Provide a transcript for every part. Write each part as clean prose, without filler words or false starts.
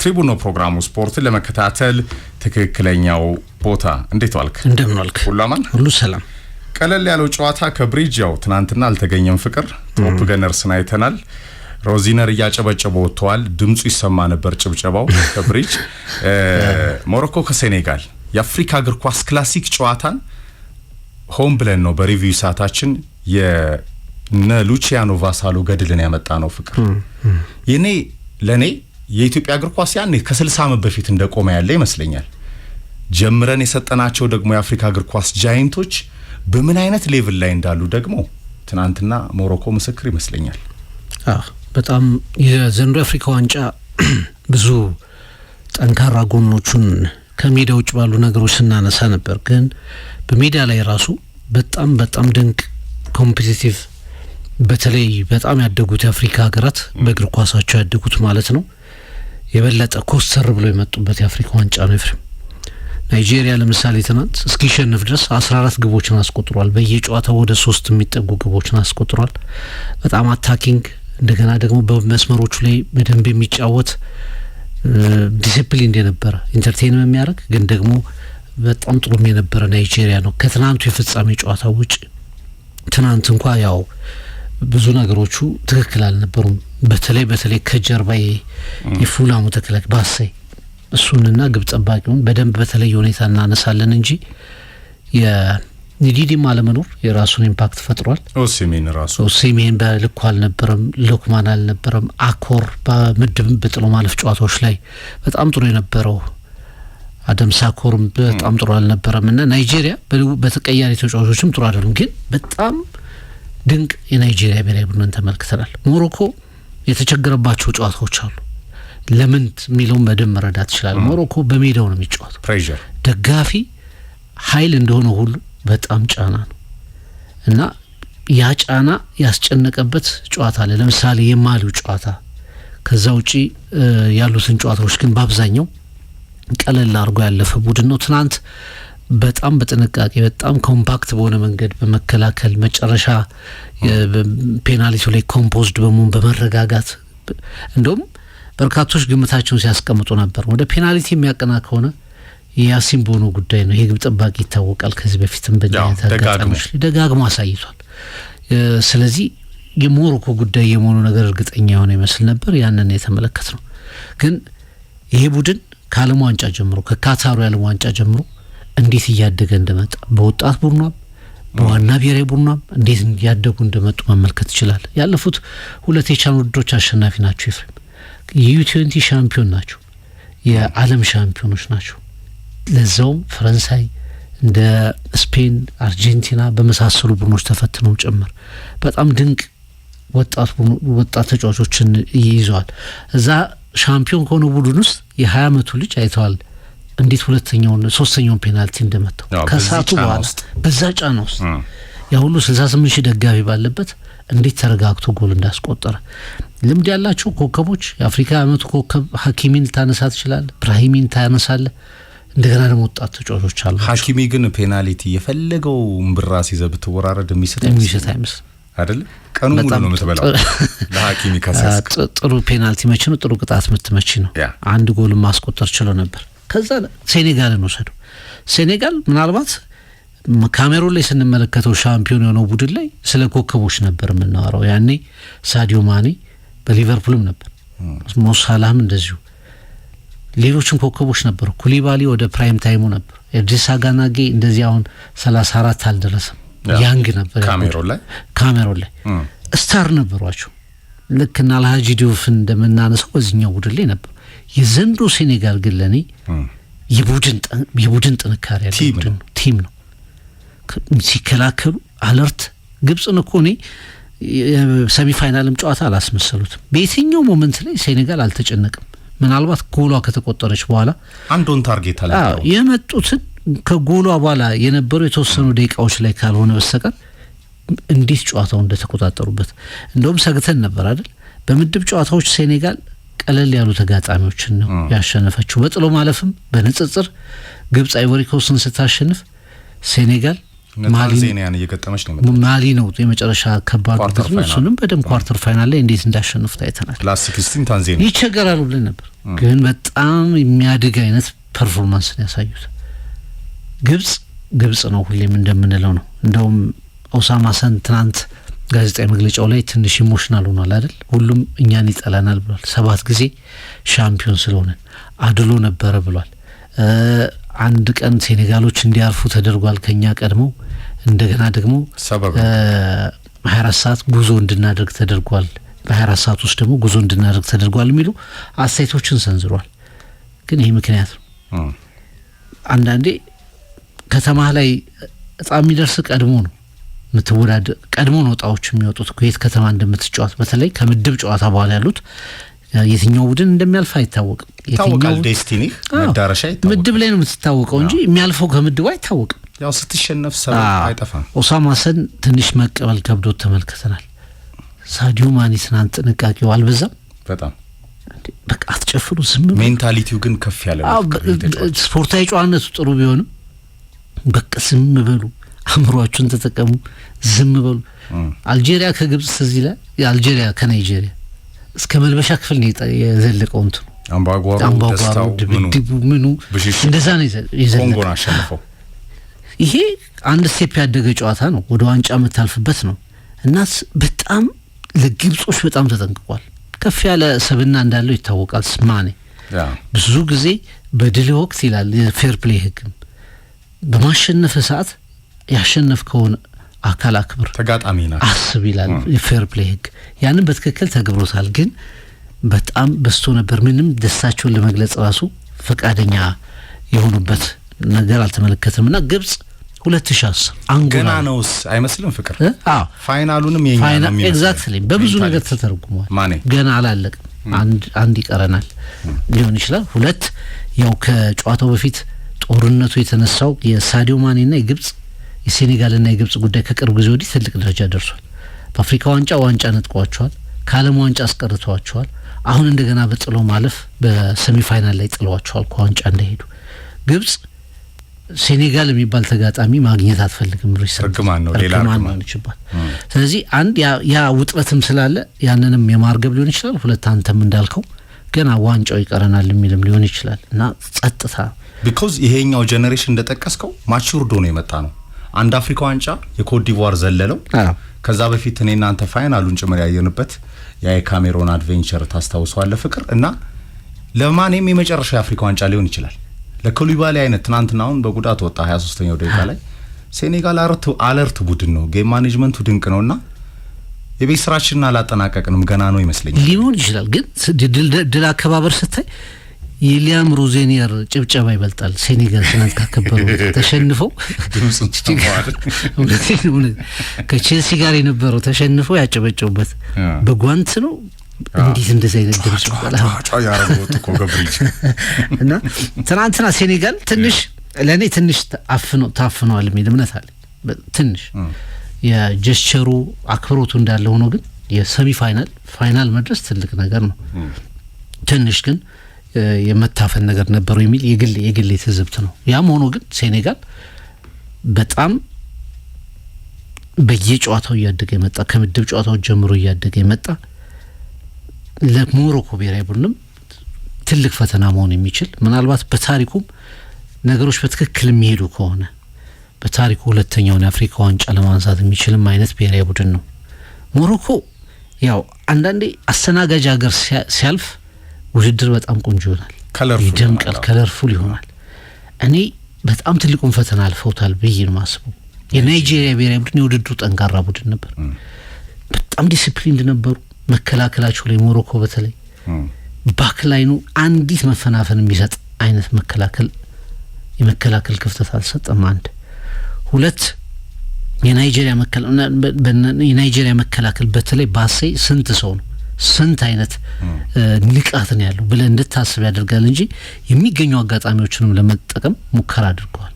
ትሪቡኖ ፕሮግራሙ ስፖርት ለመከታተል ትክክለኛው ቦታ። እንዴት ዋልክ? እንደምን ዋልክ? ሁሉ አማን፣ ሁሉ ሰላም። ቀለል ያለው ጨዋታ ከብሪጅ ያው ትናንትና አልተገኘም ፍቅር ቶፕ ገነርስን አይተናል። ሮዚነር እያጨበጨበ ወጥቷል። ድምጹ ይሰማ ነበር ጭብጨባው ከብሪጅ። ሞሮኮ ከሴኔጋል የአፍሪካ እግር ኳስ ክላሲክ ጨዋታን ሆም ብለን ነው በሪቪው ሰዓታችን የነ ሉቺያኖ ቫሳሎ ገድልን ያመጣ ነው ፍቅር። ለኔ የኢትዮጵያ እግር ኳስ ያኔ ከ60 ዓመት በፊት እንደቆመ ያለ ይመስለኛል። ጀምረን የሰጠናቸው ደግሞ የአፍሪካ እግር ኳስ ጃይንቶች በምን አይነት ሌቭል ላይ እንዳሉ ደግሞ ትናንትና ሞሮኮ ምስክር ይመስለኛል። በጣም የዘንድሮ አፍሪካ ዋንጫ ብዙ ጠንካራ ጎኖቹን ከሜዳ ውጭ ባሉ ነገሮች ስናነሳ ነበር፣ ግን በሜዳ ላይ ራሱ በጣም ድንቅ ኮምፒቲቲቭ፣ በተለይ በጣም ያደጉት የአፍሪካ ሀገራት በእግር ኳሳቸው ያደጉት ማለት ነው የበለጠ ኮስተር ብለው የመጡበት የአፍሪካ ዋንጫ ነው። ኤፍሬም ናይጄሪያ ለምሳሌ ትናንት እስኪሸንፍ ድረስ 14 ግቦችን አስቆጥሯል። በየጨዋታው ወደ 3 የሚጠጉ ግቦችን አስቆጥሯል። በጣም አታኪንግ፣ እንደገና ደግሞ በመስመሮቹ ላይ በደንብ የሚጫወት ዲሲፕሊን የነበረ ኢንተርቴይን የሚያደርግ ግን ደግሞ በጣም ጥሩም የነበረ ናይጄሪያ ነው። ከትናንቱ የፍጻሜ ጨዋታ ውጭ ትናንት እንኳ ያው ብዙ ነገሮቹ ትክክል አልነበሩም። በተለይ ከጀርባ የፉላሙ ተከላካይ ባሳይ እሱንና ግብ ጠባቂውን በደንብ በተለየ ሁኔታ እናነሳለን እንጂ የኒዲዲም አለመኖር የራሱን ኢምፓክት ፈጥሯል። ኦሲሜን በልኩ አልነበረም፣ ሎክማን አልነበረም። አኮር በምድብ በጥሎ ማለፍ ጨዋታዎች ላይ በጣም ጥሩ የነበረው አደም ሳኮርም በጣም ጥሩ አልነበረም እና ናይጄሪያ በተቀያሪ ተጫዋቾችም ጥሩ አይደሉም፣ ግን በጣም ድንቅ የናይጄሪያ ብሔራዊ ቡድንን ተመልክተናል። ሞሮኮ የተቸገረባቸው ጨዋታዎች አሉ። ለምን የሚለውን በደንብ መረዳት ይችላል። ሞሮኮ በሜዳው ነው የሚጫወተው። ፕሬሸር ደጋፊ ኃይል እንደሆነ ሁሉ በጣም ጫና ነው እና ያ ጫና ያስጨነቀበት ጨዋታ አለ። ለምሳሌ የማሊው ጨዋታ። ከዛ ውጪ ያሉትን ጨዋታዎች ግን በአብዛኛው ቀለል አድርጎ ያለፈ ቡድን ነው። ትናንት በጣም በጥንቃቄ በጣም ኮምፓክት በሆነ መንገድ በመከላከል መጨረሻ ፔናልቲው ላይ ኮምፖዝድ በመሆን በመረጋጋት እንደውም በርካቶች ግምታቸውን ሲያስቀምጡ ነበር ወደ ፔናልቲ የሚያቀና ከሆነ የያሲን ቦኖ ጉዳይ ነው። የግብ ጠባቂ ይታወቃል። ከዚህ በፊትም በአጋጣሚዎች ደጋግሞ አሳይቷል። ስለዚህ የሞሮኮ ጉዳይ የመሆኑ ነገር እርግጠኛ የሆነ ይመስል ነበር። ያንን የተመለከት ነው። ግን ይሄ ቡድን ከዓለም ዋንጫ ጀምሮ ከካታሩ የዓለም ዋንጫ ጀምሮ እንዴት እያደገ እንደመጣ በወጣት ቡድኗም በዋና ብሔራዊ ቡድኗም እንዴት እያደጉ እንደመጡ መመልከት ይችላል። ያለፉት 2 የቻን ውድድሮች አሸናፊ ናቸው። ኤፍሬም የዩ20 ሻምፒዮን ናቸው። የዓለም ሻምፒዮኖች ናቸው። ለዛውም ፈረንሳይ እንደ ስፔን፣ አርጀንቲና በመሳሰሉ ቡድኖች ተፈትነው ጭምር በጣም ድንቅ ወጣት ተጫዋቾችን ይይዘዋል። እዛ ሻምፒዮን ከሆነ ቡድን ውስጥ የ20 ዓመቱ ልጅ አይተዋል እንዴት ሶስተኛውን ፔናልቲ እንደመታው ከሳቱ በኋላ በዛ ጫና ውስጥ ያ ሁሉ 68 ሺህ ደጋፊ ባለበት እንዴት ተረጋግቶ ጎል እንዳስቆጠረ። ልምድ ያላቸው ኮከቦች የአፍሪካ ዓመቱ ኮከብ ሀኪሚን ታነሳ ትችላል፣ ብራሂሚን ታነሳለ። እንደገና ደግሞ ወጣት ተጫዋቾች አሉ። ሀኪሚ ግን ፔናልቲ የፈለገው ምብራ ሲዘብ ተወራረድ የሚሰጥ አይደል? ቀኑ ሙሉ ነው የምትበላው ለሀኪሚ ከሳስክ። ጥሩ ፔናልቲ መቼ ነው? ጥሩ ቅጣት መች ነው? አንድ ጎል ማስቆጠር ችሎ ነበር። ከዛ ሴኔጋልን ወሰዱ። ሴኔጋል ምናልባት ካሜሩን ላይ ስንመለከተው ሻምፒዮን የሆነው ቡድን ላይ ስለ ኮከቦች ነበር የምናወራው። ያኔ ሳዲዮ ማኔ በሊቨርፑልም ነበር፣ ሞሳላህም እንደዚሁ፣ ሌሎችም ኮከቦች ነበሩ። ኩሊባሊ ወደ ፕራይም ታይሙ ነበር። ኤድሪሳ ጋናጌ እንደዚህ አሁን 34 አልደረሰም፣ ያንግ ነበር። ካሜሩን ላይ ስታር ነበሯቸው። ልክ እና አልሃጂ ዲዩፍን እንደምናነሳው በዚህኛው ቡድን ላይ ነበር። የዘንድሮ ሴኔጋል ግን ለኔ የቡድን ጥንካሬ ያለው ቲም ነው። ሲከላከሉ አለርት። ግብጽን እኮ እኔ ሰሚ ፋይናልም ጨዋታ አላስመሰሉትም። በየትኛው ሞመንት ላይ ሴኔጋል አልተጨነቅም። ምናልባት ጎሏ ከተቆጠረች በኋላ አንዶን ታርጌት አለ የመጡትን ከጎሏ በኋላ የነበሩ የተወሰኑ ደቂቃዎች ላይ ካልሆነ በስተቀር እንዴት ጨዋታው እንደተቆጣጠሩበት እንደውም ሰግተን ነበር አይደል? በምድብ ጨዋታዎች ሴኔጋል ቀለል ያሉ ተጋጣሚዎችን ነው ያሸነፈችው። በጥሎ ማለፍም በንጽጽር ግብጽ አይቮሪ ኮስትን ስታሸንፍ ሴኔጋል ታንዛኒያን እየገጠመች ነው። ማሊ ነው የመጨረሻ ከባድ ነው። እሱንም በደም ኳርተር ፋይናል ላይ እንዴት እንዳሸነፉ ታይተናል። ፕላስ 16 ታንዛኒያ ይቸገራሉ ብለን ነበር፣ ግን በጣም የሚያድግ አይነት ፐርፎርማንስ ነው ያሳዩት። ግብጽ ነው ሁሌም እንደምንለው ነው። እንደውም ኦሳማ ሰን ትናንት ጋዜጣዊ መግለጫው ላይ ትንሽ ኢሞሽናል ሆኗል አይደል? ሁሉም እኛን ይጠላናል ብሏል። 7 ጊዜ ሻምፒዮን ስለሆነ አድሎ ነበረ ብሏል። አንድ ቀን ሴኔጋሎች እንዲያርፉ ተደርጓል ከኛ ቀድመው፣ እንደገና ደግሞ 24 ሰዓት ጉዞ እንድናደርግ ተደርጓል፣ በ24 ሰዓት ውስጥ ደግሞ ጉዞ እንድናደርግ ተደርጓል የሚሉ አስተያየቶችን ሰንዝሯል። ግን ይሄ ምክንያት ነው። አንዳንዴ ከተማ ላይ እጣ የሚደርስ ቀድሞ ነው የምትወዳደር፣ ቀድሞ ነው እጣዎች የሚወጡት የት ከተማ እንደምትጫወት። በተለይ ከምድብ ጨዋታ በኋላ ያሉት የትኛው ቡድን እንደሚያልፍ አይታወቅም። ይታወቃል፣ ዴስቲኒ መዳረሻ ይታወቃል። ምድብ ላይ ነው የምትታወቀው እንጂ የሚያልፈው ከምድቡ አይታወቅም። ያው ስትሸነፍ ሰው አይጠፋም። ኦሳማ ሰን ትንሽ መቀበል ከብዶት ተመልክተናል። ሳዲዮ ማኒ ትናንት ጥንቃቄው አልበዛም? በጣም በቃ አትጨፍሩ፣ ዝም በሉ። ሜንታሊቲው ግን ከፍ ያለ ነው። ስፖርታዊ ጨዋነቱ ጥሩ ቢሆንም በቃ ዝም በሉ፣ አእምሯችሁን ተጠቀሙ፣ ዝም በሉ። አልጄሪያ ከግብጽ እዚህ ላይ አልጄሪያ ከናይጄሪያ እስከ መልበሻ ክፍል ነው የዘለቀው። እንትኑ አምባጓሮ ድብድቡ ምኑ እንደዛ ነው የዘለቀው። ኮንጎን አሸነፈው። ይሄ አንድ ስቴፕ ያደገ ጨዋታ ነው፣ ወደ ዋንጫ የምታልፍበት ነው እና በጣም ለግብጾች በጣም ተጠንቅቋል። ከፍ ያለ ሰብና እንዳለው ይታወቃል። ስማኔ ብዙ ጊዜ በድል ወቅት ይላል የፌር ፕሌይ ህግም በማሸነፍ ሰዓት ያሸነፍከውን አካል አክብር፣ ተጋጣሚና አስብ ይላል የፌር ፕሌይ ህግ። ያንን በትክክል ተግብሮታል። ግን በጣም በስቶ ነበር። ምንም ደስታቸውን ለመግለጽ ራሱ ፈቃደኛ የሆኑበት ነገር አልተመለከተም እና ግብጽ 2010 አንጎላ ገና ነውስ አይመስልም ፍቅር? ፋይናሉንም የኛ ነው ኤግዛክትሊ በብዙ ነገር ተተርጉሟል። ገና አላለቅም። አንድ ይቀረናል ሊሆን ይችላል። 2 ያው ከጨዋታው በፊት ጦርነቱ የተነሳው የሳዲዮ ማኔና የሴኔጋልና የግብጽ ጉዳይ ከቅርብ ጊዜ ወዲህ ትልቅ ደረጃ ደርሷል። በአፍሪካ ዋንጫ ነጥቋቸዋል፣ ከዓለም ዋንጫ አስቀርተዋቸዋል። አሁን እንደገና በጥሎ ማለፍ በሰሚ ፋይናል ላይ ጥለዋቸዋል ከዋንጫ እንዳይሄዱ። ግብጽ ሴኔጋል የሚባል ተጋጣሚ ማግኘት አትፈልግም። ርግማን ነው ሌላ ርግማን ይችላል። ስለዚህ አንድ ያ ውጥረትም ስላለ ያንንም የማርገብ ሊሆን ይችላል። 2 አንተም እንዳልከው ገና ዋንጫው ይቀረናል የሚልም ሊሆን ይችላል እና ጸጥታ ቢኮዝ ይሄኛው ጄኔሬሽን እንደጠቀስከው ማቹርዶ ነው የመጣ ነው። አንድ አፍሪካ ዋንጫ የኮት ዲቮር ዘለለው። ከዛ በፊት እኔና አንተ ፋይናሉን ጭምር ያየንበት የካሜሮን አድቬንቸር ታስታውሰዋለህ ፍቅር? እና ለማንም የመጨረሻ የአፍሪካ ዋንጫ ሊሆን ይችላል። ለኮሊባሊ አይነት ትናንትናውን በጉዳት ወጣ 23ኛው ደቂቃ ላይ። ሴኔጋል አለርት ቡድን ነው፣ ጌም ማኔጅመንቱ ድንቅ ነውና የቤት ስራችንን አላጠናቀቅንም ገና ነው ይመስለኛል። ሊሆን ይችላል ግን ድል አከባበር ስታይ የሊያም ሮዜኒየር ጭብጨባ ይበልጣል። ሴኔጋል ትናንት ካከበረው ተሸንፈው ድምጽን ተማዋል። ከቼልሲ ጋር የነበረው ተሸንፈው ያጨበጨቡበት በጓንት ነው። እንዴት እንደዚህ አይነት ድምጽ ጫጫ ያረጋው እኮ ገብሪጅ እና ትናንትና ሴኔጋል ትንሽ ለኔ ትንሽ ታፍነዋል የሚል እምነት አለ። ትንሽ የጀስቸሩ አክብሮቱ እንዳለ ሆኖ ግን የሰሚ ፋይናል መድረስ ትልቅ ነገር ነው። ትንሽ ግን የመታፈን ነገር ነበረው የሚል የግል ትዝብት ነው። ያም ሆኖ ግን ሴኔጋል በጣም በየጨዋታው እያደገ የመጣ ከምድብ ጨዋታው ጀምሮ እያደገ የመጣ ለሞሮኮ ብሔራዊ ቡድንም ትልቅ ፈተና መሆን የሚችል ምናልባት በታሪኩም ነገሮች በትክክል የሚሄዱ ከሆነ በታሪኩ ሁለተኛውን የአፍሪካ ዋንጫ ለማንሳት የሚችልም አይነት ብሔራዊ ቡድን ነው። ሞሮኮ ያው አንዳንዴ አስተናጋጅ ሀገር ሲያልፍ ውድድር በጣም ቆንጆ ይሆናል፣ ይደምቃል፣ ከለርፉል ይሆናል። እኔ በጣም ትልቁን ፈተና አልፈውታል ብዬ ነው የማስበው። የናይጄሪያ ብሔራዊ ቡድን የውድድሩ ጠንካራ ቡድን ነበር። በጣም ዲሲፕሊንድ ነበሩ። መከላከላቸው ላይ ሞሮኮ በተለይ ባክ ላይኑ አንዲት መፈናፈን የሚሰጥ አይነት የመከላከል ክፍተት አልሰጠም። 2 የናይጄሪያ መከላከል በተለይ ባሴ ስንት አይነት ንቃት ነው ያለው ብለህ እንድታስብ ያደርጋል እንጂ የሚገኙ አጋጣሚዎችንም ለመጠቀም ሙከራ አድርገዋል።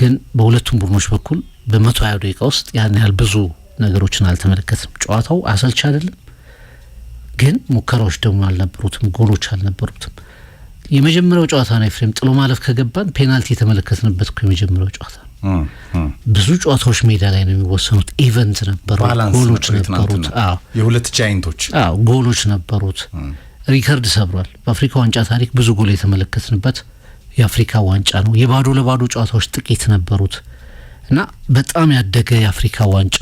ግን በሁለቱም ቡድኖች በኩል በ120 ደቂቃ ውስጥ ያን ያህል ብዙ ነገሮችን አልተመለከትም። ጨዋታው አሰልች አይደለም፣ ግን ሙከራዎች ደግሞ አልነበሩትም፣ ጎሎች አልነበሩትም። የመጀመሪያው ጨዋታ ነው ኤፍሬም ጥሎ ማለፍ ከገባን ፔናልቲ የተመለከትንበት እኮ የመጀመሪያው ጨዋታ ነው። ብዙ ጨዋታዎች ሜዳ ላይ ነው የሚወሰኑት። ኢቨንት ነበሩ፣ ጎሎች ነበሩት። የሁለት ጃይንቶች ጎሎች ነበሩት። ሪከርድ ሰብሯል። በአፍሪካ ዋንጫ ታሪክ ብዙ ጎል የተመለከትንበት የአፍሪካ ዋንጫ ነው። የባዶ ለባዶ ጨዋታዎች ጥቂት ነበሩት እና በጣም ያደገ የአፍሪካ ዋንጫ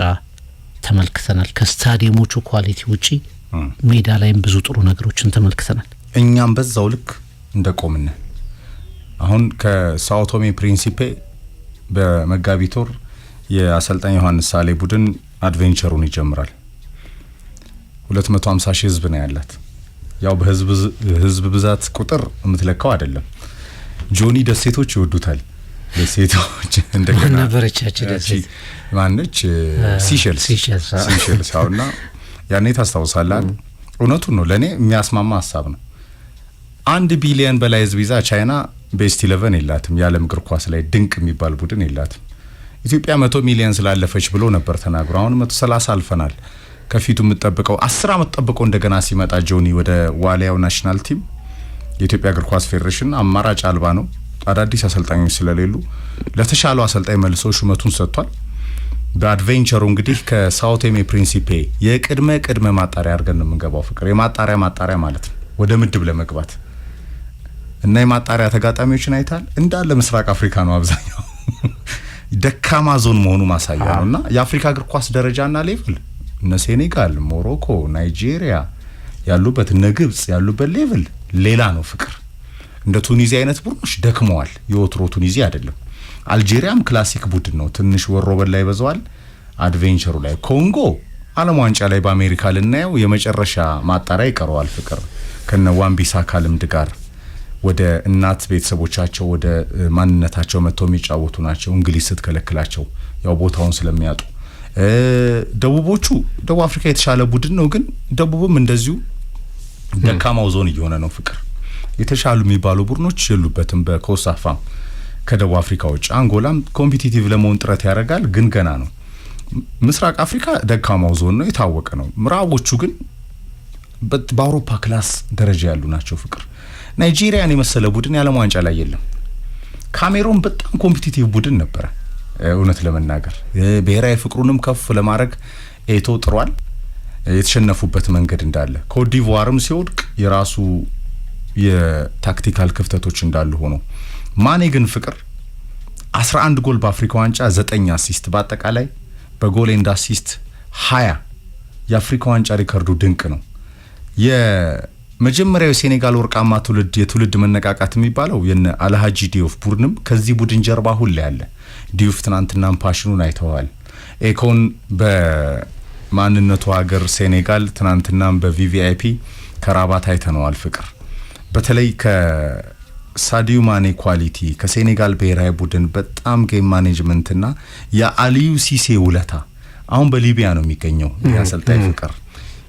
ተመልክተናል። ከስታዲየሞቹ ኳሊቲ ውጪ ሜዳ ላይም ብዙ ጥሩ ነገሮችን ተመልክተናል። እኛም በዛው ልክ እንደቆምን አሁን ከሳኦ ቶሜ ፕሪንሲፔ በመጋቢት ወር የአሰልጣኝ ዮሐንስ ሳሌ ቡድን አድቬንቸሩን ይጀምራል። 250 ሺህ ህዝብ ነው ያላት። ያው በህዝብ ብዛት ቁጥር የምትለካው አይደለም። ጆኒ ደሴቶች ይወዱታል። ደሴቶች እንደገና ነበረቻችን ደሴት ማነች? ሲሸልስ አውና ያኔ ታስታውሳለህ? እውነቱን ነው። ለኔ የሚያስማማ ሐሳብ ነው። 1 ቢሊዮን በላይ ህዝብ ይዛ ቻይና ቤስት 11 የላትም። የዓለም እግር ኳስ ላይ ድንቅ የሚባል ቡድን የላትም። ኢትዮጵያ 100 ሚሊዮን ስላለፈች ብሎ ነበር ተናግሮ፣ አሁን 130 አልፈናል። ከፊቱ የምትጠብቀው 10 አመት ጠብቆ እንደገና ሲመጣ ጆኒ ወደ ዋሊያው ናሽናል ቲም የኢትዮጵያ እግር ኳስ ፌዴሬሽን አማራጭ አልባ ነው። አዳዲስ አሰልጣኞች ስለሌሉ ለተሻለው አሰልጣኝ መልሶ ሹመቱን ሰጥቷል። በአድቬንቸሩ እንግዲህ ከሳኦ ቶሜ ፕሪንሲፔ የቅድመ ማጣሪያ አድርገን ነው የምንገባው። ፍቅር የማጣሪያ ማለት ነው ወደ ምድብ ለመግባት እና የማጣሪያ ተጋጣሚዎችን አይታል። እንዳለ ምስራቅ አፍሪካ ነው አብዛኛው ደካማ ዞን መሆኑ ማሳያ ነውና የአፍሪካ እግር ኳስ ደረጃና ሌቭል እነ ሴኔጋል፣ ሞሮኮ፣ ናይጄሪያ ያሉበት እነ ግብጽ ያሉበት ሌቭል ሌላ ነው። ፍቅር እንደ ቱኒዚያ አይነት ቡድኖች ደክመዋል። የወትሮ ቱኒዚያ አይደለም። አልጄሪያም ክላሲክ ቡድን ነው። ትንሽ ወሮ በላይ ይበዛዋል። አድቬንቸሩ ላይ ኮንጎ ዓለም ዋንጫ ላይ በአሜሪካ ልናየው የመጨረሻ ማጣሪያ ይቀረዋል። ፍቅር ከነ ዋምቢሳካ ልምድ ጋር ወደ እናት ቤተሰቦቻቸው ወደ ማንነታቸው መጥተው የሚጫወቱ ናቸው። እንግሊዝ ስትከለክላቸው ያው ቦታውን ስለሚያጡ ደቡቦቹ ደቡብ አፍሪካ የተሻለ ቡድን ነው፣ ግን ደቡብም እንደዚሁ ደካማው ዞን እየሆነ ነው። ፍቅር የተሻሉ የሚባሉ ቡድኖች የሉበትም። በኮሳፋም ከደቡብ አፍሪካ ውጭ አንጎላም ኮምፒቲቲቭ ለመሆን ጥረት ያደርጋል፣ ግን ገና ነው። ምስራቅ አፍሪካ ደካማው ዞን ነው፣ የታወቀ ነው። ምዕራቦቹ ግን በአውሮፓ ክላስ ደረጃ ያሉ ናቸው። ፍቅር ናይጄሪያን የመሰለ ቡድን የዓለም ዋንጫ ላይ የለም። ካሜሮን በጣም ኮምፒቲቲቭ ቡድን ነበረ። እውነት ለመናገር ብሔራዊ ፍቅሩንም ከፍ ለማድረግ ኤቶ ጥሯል። የተሸነፉበት መንገድ እንዳለ ኮትዲቯርም ሲወድቅ የራሱ የታክቲካል ክፍተቶች እንዳሉ ሆኖ ማኔ ግን ፍቅር 11 ጎል በአፍሪካ ዋንጫ 9 አሲስት በአጠቃላይ በጎል ኤንድ አሲስት 20 የአፍሪካ ዋንጫ ሪከርዱ ድንቅ ነው። የመጀመሪያው የሴኔጋል ወርቃማ የትውልድ መነቃቃት የሚባለው የነ አልሃጂ ዲዮፍ ቡድንም ከዚህ ቡድን ጀርባ ሁሉ ያለ ዲዮፍ ትናንትናም ፓሽኑን አይተዋል። ኤኮን በማንነቱ ሀገር ሴኔጋል ትናንትናም በቪቪአይፒ ከራባት አይተነዋል። ፍቅር በተለይ ከሳዲዮ ማኔ ኳሊቲ ከሴኔጋል ብሔራዊ ቡድን በጣም ጌም ማኔጅመንትና የአሊዩ ሲሴ ውለታ አሁን በሊቢያ ነው የሚገኘው ያሰልጣኝ ፍቅር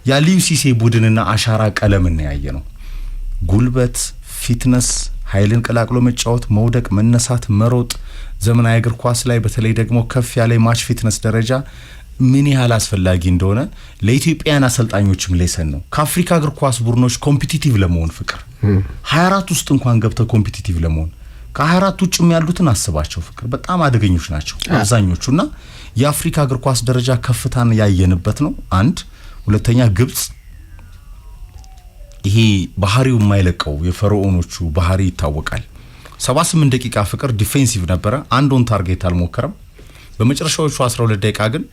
የአሊዩ ሲሴ ቡድንና አሻራ ቀለምን ያየ ነው። ጉልበት፣ ፊትነስ፣ ኃይልን ቀላቅሎ መጫወት፣ መውደቅ፣ መነሳት፣ መሮጥ ዘመናዊ እግር ኳስ ላይ በተለይ ደግሞ ከፍ ያለ ማች ፊትነስ ደረጃ ምን ያህል አስፈላጊ እንደሆነ ለኢትዮጵያውያን አሰልጣኞችም ሌሰን ነው። ከአፍሪካ እግር ኳስ ቡድኖች ኮምፒቲቲቭ ለመሆን ፍቅር 24 ውስጥ እንኳን ገብተው ኮምፒቲቲቭ ለመሆን ከ24 ውጭም ያሉትን አስባቸው ፍቅር በጣም አደገኞች ናቸው አብዛኞቹና የአፍሪካ እግር ኳስ ደረጃ ከፍታን ያየንበት ነው። አንድ ሁለተኛ ግብጽ ይሄ ባህሪው የማይለቀው የፈርዖኖቹ ባህሪ ይታወቃል። 78 ደቂቃ ፍቅር ዲፌንሲቭ ነበረ። አንድ ኦን ታርጌት አልሞከረም። በመጨረሻዎቹ 12 ደቂቃ ግን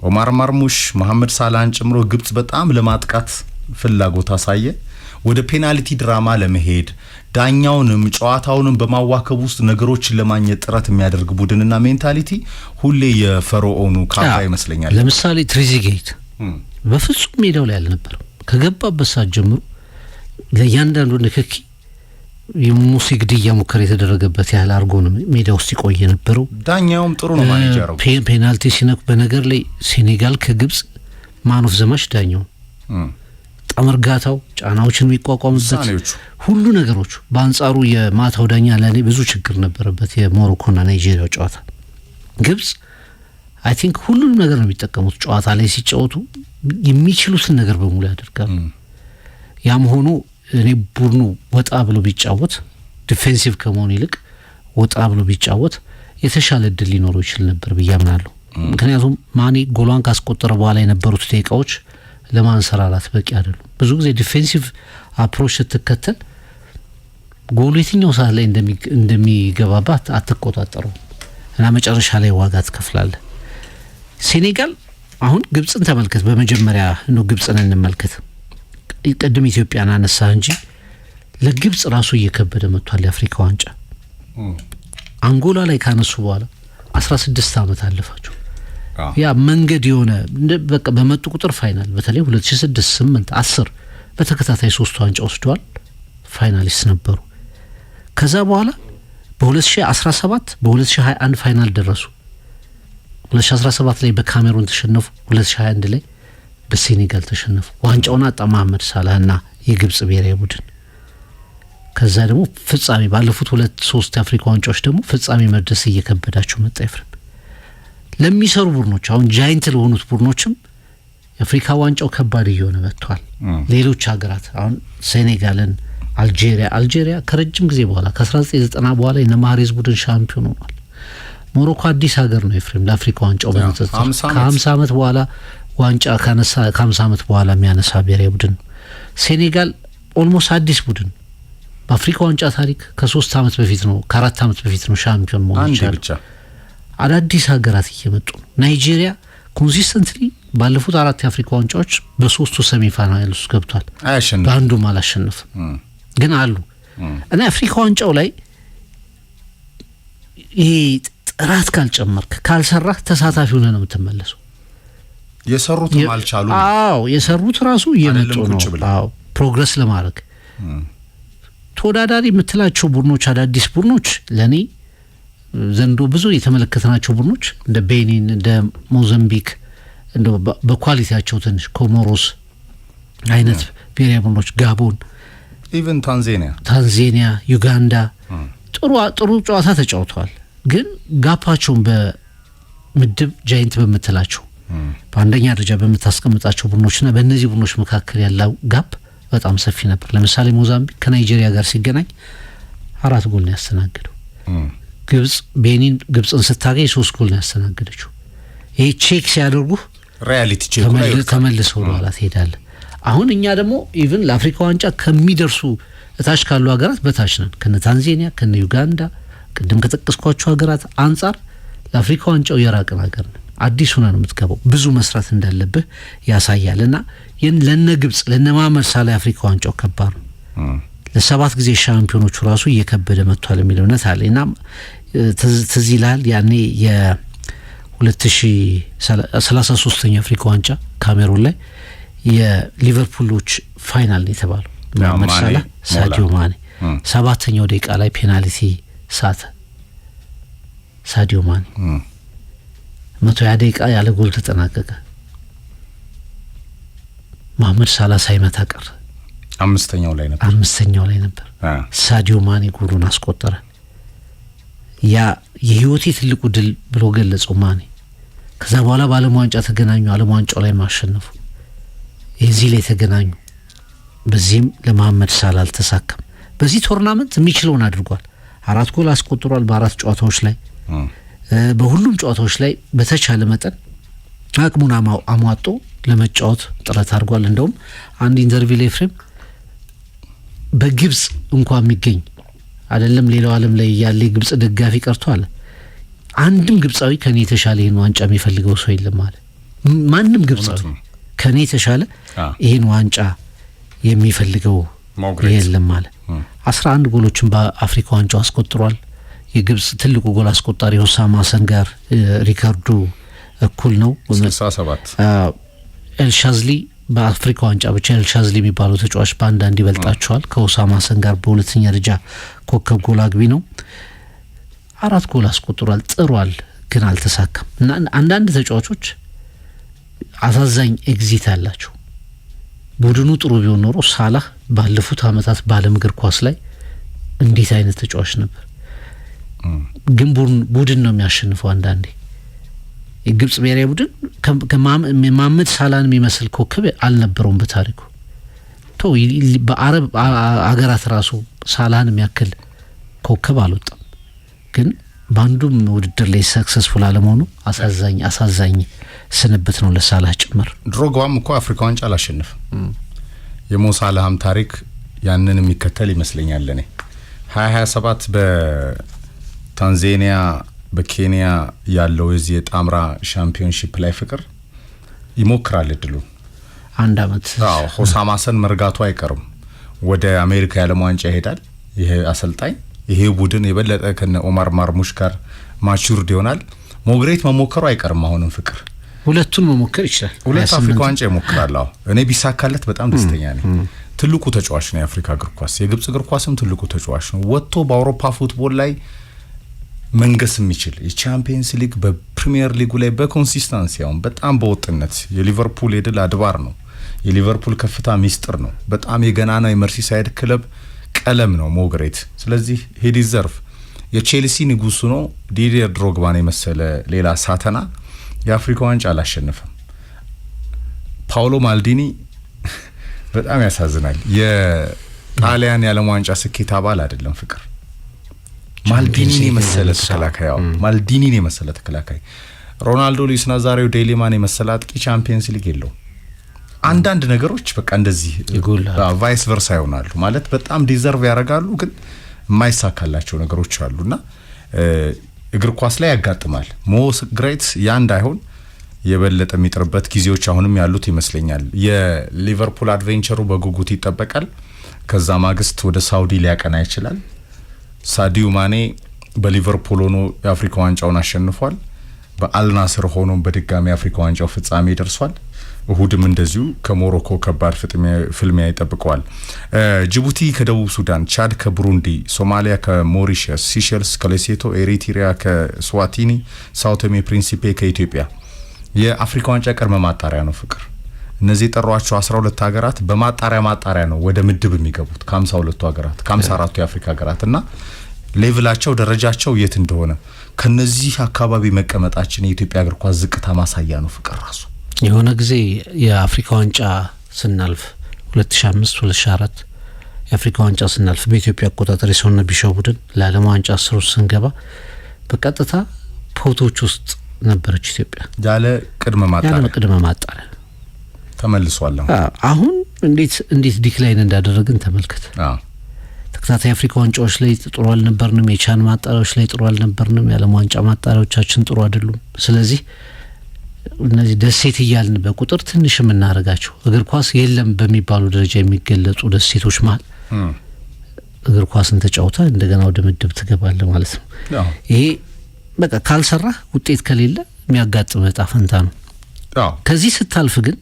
ኦማር ማርሙሽ መሐመድ ሳላህን ጨምሮ ግብጽ በጣም ለማጥቃት ፍላጎት አሳየ። ወደ ፔናልቲ ድራማ ለመሄድ ዳኛውንም ጨዋታውንም በማዋከብ ውስጥ ነገሮችን ለማግኘት ጥረት የሚያደርግ ቡድንና ሜንታሊቲ ሁሌ የፈርዖኑ ካባ ይመስለኛል። ለምሳሌ ትሪዚጌት በፍጹም ሜዳው ላይ አልነበረም። ከገባበት ሰዓት ጀምሮ ለእያንዳንዱ ንክኪ የሙሲ ግድያ ሙከራ የተደረገበት ያህል አርጎ ነው ሜዳ ውስጥ ይቆይ ነበረው። ዳኛውም ጥሩ ነው ማኔጀሩ ፔናልቲ ሲነኩ በነገር ላይ ሴኔጋል ከግብጽ ማን ኦፍ ዘ ማች ዳኛው ጠመርጋታው ጫናዎችን የሚቋቋምበት ሁሉ ነገሮች። በአንጻሩ የማታው ዳኛ ለኔ ብዙ ችግር ነበረበት። የሞሮኮና ናይጄሪያው ጨዋታ ግብጽ አይ ቲንክ ሁሉንም ነገር ነው የሚጠቀሙት። ጨዋታ ላይ ሲጫወቱ የሚችሉትን ነገር በሙሉ ያደርጋሉ። ያም ሆኖ እኔ ቡድኑ ወጣ ብሎ ቢጫወት ዲፌንሲቭ ከመሆን ይልቅ ወጣ ብሎ ቢጫወት የተሻለ እድል ሊኖረው ይችል ነበር ብያምናለሁ። ምክንያቱም ማኔ ጎሏን ካስቆጠረ በኋላ የነበሩት ደቂቃዎች ለማንሰራራት በቂ አይደሉም። ብዙ ጊዜ ዲፌንሲቭ አፕሮች ስትከተል ጎሉ የትኛው ሰዓት ላይ እንደሚገባባት አትቆጣጠሩ እና መጨረሻ ላይ ዋጋ ትከፍላለህ። ሴኔጋል አሁን ግብጽን ተመልከት። በመጀመሪያ ነው ግብጽን እንመልከት። ቅድም ኢትዮጵያን አነሳ እንጂ ለግብጽ ራሱ እየከበደ መጥቷል የአፍሪካ ዋንጫ። አንጎላ ላይ ካነሱ በኋላ 16 ዓመት አለፋቸው። ያ መንገድ የሆነ በቃ በመጡ ቁጥር ፋይናል በተለይ 2006 8 10 በተከታታይ 3 ዋንጫ ወስደዋል። ፋይናሊስት ነበሩ። ከዛ በኋላ በ2017 በ2021 ፋይናል ደረሱ። 2017 ላይ በካሜሩን ተሸነፉ። 2021 ላይ በሴኔጋል ተሸነፉ። ዋንጫውን አጣ መሐመድ ሳላህና የግብጽ ብሔራዊ ቡድን። ከዛ ደግሞ ፍጻሜ ባለፉት 2-3 የአፍሪካ ዋንጫዎች ደግሞ ፍጻሜ መድረስ እየከበዳቸው መጣ። ይፍረም ለሚሰሩ ቡድኖች አሁን ጃይንት ለሆኑት ቡድኖችም የአፍሪካ ዋንጫው ከባድ እየሆነ መጥቷል። ሌሎች ሀገራት አሁን ሴኔጋልን፣ አልጄሪያ ከረጅም ጊዜ በኋላ ከ1990 በኋላ የነማሬዝ ቡድን ሻምፒዮን ሆኗል። ሞሮኮ አዲስ ሀገር ነው ኤፍሬም ለአፍሪካ ዋንጫው በመጠጥ ከ50 ዓመት በኋላ ዋንጫ ካነሳ ከ50 ዓመት በኋላ የሚያነሳ ብሔራዊ ቡድን ነው። ሴኔጋል ኦልሞስት አዲስ ቡድን በአፍሪካ ዋንጫ ታሪክ ከ3 ዓመት በፊት ነው ከ4 ዓመት በፊት ነው ሻምፒዮን መሆን ይችላል። አዳዲስ ሀገራት እየመጡ ነው። ናይጄሪያ ኮንሲስተንትሊ ባለፉት 4 የአፍሪካ ዋንጫዎች በ3ቱ ሴሚፋይናል ውስጥ ገብቷል። በአንዱም አላሸነፈም ግን አሉ እና የአፍሪካ ዋንጫው ላይ ይሄ ጥራት ካልጨመርክ ካልሰራህ ተሳታፊ ሆነ ነው የምትመለሰው። የሰሩትም አልቻሉ። የሰሩት ራሱ እየመጡ ነው። ፕሮግረስ ለማድረግ ተወዳዳሪ የምትላቸው ቡድኖች አዳዲስ ቡድኖች ለኔ ዘንዶ ብዙ የተመለከተናቸው ቡድኖች እንደ ቤኒን እንደ ሞዛምቢክ እንደ በኳሊቲያቸው ትንሽ ኮሞሮስ አይነት ብሔራዊ ቡድኖች ጋቦን ኢቨን ታንዛኒያ ዩጋንዳ ጥሩ ጨዋታ ተጫውተዋል። ግን ጋፓቸውን በምድብ ጃይንት በምትላቸው በአንደኛ ደረጃ በምታስቀምጣቸው ቡድኖችና በእነዚህ ቡድኖች መካከል ያለው ጋፕ በጣም ሰፊ ነበር። ለምሳሌ ሞዛምቢክ ከናይጄሪያ ጋር ሲገናኝ 4 ጎል ነው ያስተናገደው። ቤኒን ግብጽን ስታገኝ 3 ጎል ነው ያስተናገደችው። ይሄ ቼክ ሲያደርጉ ሪያሊቲ ቼክ ላይ ተመልሰው በኋላ ትሄዳለህ። አሁን እኛ ደግሞ ኢቭን ለአፍሪካ ዋንጫ ከሚደርሱ እታች ካሉ ሀገራት በታች ነን። ከነ ታንዛኒያ ከነ ዩጋንዳ ቅድም ከጠቀስኳቸው ሀገራት አንጻር ለአፍሪካ ዋንጫው የራቅን ሀገር ነን። አዲስ ሆነ ነው የምትገባው። ብዙ መስራት እንዳለብህ ያሳያልና ለነ ግብጽ ለነ መሐመድ ሳላህ የአፍሪካ ዋንጫው ከባድ ነው። ለ7 ጊዜ ሻምፒዮኖቹ ራሱ እየከበደ መጥቷል የሚል እምነት አለና ትዝ ይላል ያኔ የ2033ኛ አፍሪካ ዋንጫ ካሜሩን ላይ የሊቨርፑሎች ፋይናል ነው የተባለው። መሐመድ ሳላህ ሳዲዮ ማኔ 7ኛው ደቂቃ ላይ ፔናልቲ ሳተ። ሳዲዮ ማኔ 120 ደቂቃ ያለ ጎል ተጠናቀቀ። መሐመድ ሳላህ ሳይመታ ቀረ። 5ኛው ላይ ነበር ሳዲዮ ማኔ ጎሉን አስቆጠረ። ያ የህይወቴ ትልቁ ድል ብሎ ገለጸው ማኔ። ከዛ በኋላ በዓለም ዋንጫ ተገናኙ። ዓለም ዋንጫው ላይ ማሸነፉ እዚህ ላይ ተገናኙ። በዚህም ለመሐመድ ሳላህ አልተሳካም። በዚህ ቶርናመንት የሚችለውን አድርጓል። 4 ጎል አስቆጥሯል በ4 ጨዋታዎች ላይ። በሁሉም ጨዋታዎች ላይ በተቻለ መጠን አቅሙን አሟጦ ለመጫወት ጥረት አድርጓል። እንደውም አንድ ኢንተርቪው ላይ ፍሬም በግብጽ እንኳን የሚገኝ አይደለም ሌላው ዓለም ላይ ያለ ግብጽ ደጋፊ ቀርቷል። አንድም ግብጻዊ ከኔ የተሻለ ይሄን ዋንጫ የሚፈልገው ሰው የለም አለ። ማንም ግብጻዊ ከኔ የተሻለ ይሄን ዋንጫ የሚፈልገው የለም አለ። 11 ጎሎችን በአፍሪካ ዋንጫው አስቆጥሯል። የግብጽ ትልቁ ጎል አስቆጣሪ ሆሳማ ሰንጋር ሪካርዶ እኩል ነው 67። ኤልሻዝሊ በአፍሪካ ዋንጫ ብቻ ኤልሻዝሊ የሚባለው ተጫዋች በአንዳንድ ይበልጣቸዋል። ከሆሳማ ሰንጋር በሁለተኛ ደረጃ ኮከብ ጎል አግቢ ነው። 4 ጎል አስቆጥሯል። ጥሯል፣ ግን አልተሳካም። እና አንዳንድ ተጫዋቾች አሳዛኝ ኤግዚት አላቸው። ቡድኑ ጥሩ ቢሆን ኖሮ ሳላህ ባለፉት አመታት በዓለም እግር ኳስ ላይ እንዴት አይነት ተጫዋች ነበር። ግን ቡድን ነው የሚያሸንፈው። አንዳንዴ የግብጽ ብሔራዊ ቡድን መሐመድ ሳላህን የሚመስል ኮከብ አልነበረውም በታሪኩ። በአረብ አገራት ራሱ ሳላህን የሚያክል ኮከብ አልወጣም። ግን ባንዱም ውድድር ላይ ሰክሰስፉል አለመሆኑ አሳዛኝ ስንብት ነው ለሳላህ ጭምር። ድሮግባም እኮ አፍሪካ ዋንጫ አላሸነፈም። የሞሳላህም ታሪክ ያንን የሚከተል ይመስለኛል ለኔ 2027 በታንዛኒያ በኬንያ ያለው የዚህ የጣምራ ሻምፒዮንሺፕ ላይ ፍቅር ይሞክራል እድሉ አንድ አመት ሆሳም ሐሰን መርጋቱ አይቀርም ወደ አሜሪካ ያለም ዋንጫ ይሄዳል። ይሄ አሰልጣኝ ይሄ ቡድን የበለጠ ከነ ኦማር ማርሙሽ ጋር ማቹርድ ይሆናል። ሞግሬት መሞከሩ አይቀርም። አሁንም ፍቅር ሁለቱን መሞከር ይችላል። ሁለት አፍሪካ ዋንጫ ይሞክራል። እኔ ቢሳካለት በጣም ደስተኛ ነኝ። ትልቁ ተጫዋች ነው የአፍሪካ እግር ኳስ፣ የግብጽ እግር ኳስም ትልቁ ተጫዋች ነው። ወጥቶ በአውሮፓ ፉትቦል ላይ መንገስ የሚችል የቻምፒየንስ ሊግ በፕሪሚየር ሊጉ ላይ በኮንሲስተንሲ አሁን በጣም በወጥነት የሊቨርፑል የድል አድባር ነው። የሊቨርፑል ከፍታ ሚስጥር ነው። በጣም የገናና የመርሲሳይድ ክለብ ቀለም ነው ሞግሬት። ስለዚህ ሄ ዲዘርቭ የቼልሲ ንጉሱ ነው። ዲዲየር ድሮግባን የመሰለ ሌላ ሳተና የአፍሪካ ዋንጫ አላሸነፈም። ፓውሎ ማልዲኒ በጣም ያሳዝናል። የጣሊያን የዓለም ዋንጫ ስኬት አባል አይደለም ፍቅር። ማልዲኒ የመሰለ ተከላካይ ሮናልዶ፣ ሉዊስ ናዛሪዮ፣ ዴሊማን የመሰለ አጥቂ ቻምፒየንስ ሊግ የለው። አንዳንድ ነገሮች በቃ እንደዚህ ቫይስ ቨርሳ ይሆናሉ ማለት በጣም ዲዘርቭ ያደርጋሉ፣ ግን የማይሳካላቸው ነገሮች አሉና እግር ኳስ ላይ ያጋጥማል። ሞግሬት ያ እንዳይሆን የበለጠ የሚጥርበት ጊዜዎች አሁንም ያሉት ይመስለኛል። የሊቨርፑል አድቬንቸሩ በጉጉት ይጠበቃል። ከዛ ማግስት ወደ ሳውዲ ሊያቀና ይችላል። ሳዲዮ ማኔ በሊቨርፑል ሆኖ የአፍሪካ ዋንጫውን አሸንፏል። በአልናስር ሆኖ በድጋሚ የአፍሪካ ዋንጫው ፍጻሜ ደርሷል። እሁድም እንደዚሁ ከሞሮኮ ከባድ ፍልሚያ ይጠብቀዋል። ጅቡቲ ከደቡብ ሱዳን፣ ቻድ ከቡሩንዲ፣ ሶማሊያ ከሞሪሸስ፣ ሲሸልስ ከሌሴቶ፣ ኤሪትሪያ ከስዋቲኒ፣ ሳውቶሜ ፕሪንሲፔ ከኢትዮጵያ የአፍሪካ ዋንጫ ቅድመ ማጣሪያ ነው ፍቅር። እነዚህ የጠሯቸው 12 ሀገራት በማጣሪያ ነው ወደ ምድብ የሚገቡት ከ52 ሀገራት ከ54 የአፍሪካ ሀገራትና ሌቭላቸው ደረጃቸው የት እንደሆነ ከነዚህ አካባቢ መቀመጣችን የኢትዮጵያ እግር ኳስ ዝቅታ ማሳያ ነው ፍቅር ራሱ። የሆነ ጊዜ የአፍሪካ ዋንጫ ስናልፍ 2005 2004 የአፍሪካ ዋንጫ ስናልፍ በኢትዮጵያ አቆጣጠር የሰውነ ቢሻው ቡድን ለዓለም ዋንጫ 10 ስንገባ በቀጥታ ፖቶች ውስጥ ነበረች ኢትዮጵያ ያለ ቅድመ ማጣሪያ ተመልሷል። አሁን እንዴት ዲክላይን እንዳደረግን ተመልከተ። ተከታታይ አፍሪካ ዋንጫዎች ላይ ጥሩ አልነበርንም። የቻን ማጣሪያዎች ላይ ጥሩ አልነበርንም። የዓለም ዋንጫ ማጣሪያዎቻችን ጥሩ አይደሉም። ስለዚህ እነዚህ ደሴት እያልን በቁጥር ትንሽ የምናረጋቸው እግር ኳስ የለም በሚባሉ ደረጃ የሚገለጹ ደሴቶች መሀል እግር ኳስን ተጫውታ እንደገና ወደ ምድብ ትገባለ ማለት ነው። ይሄ በቃ ካልሰራ ውጤት ከሌለ የሚያጋጥመው ዕጣ ፈንታ ነው። ከዚህ ስታልፍ ግን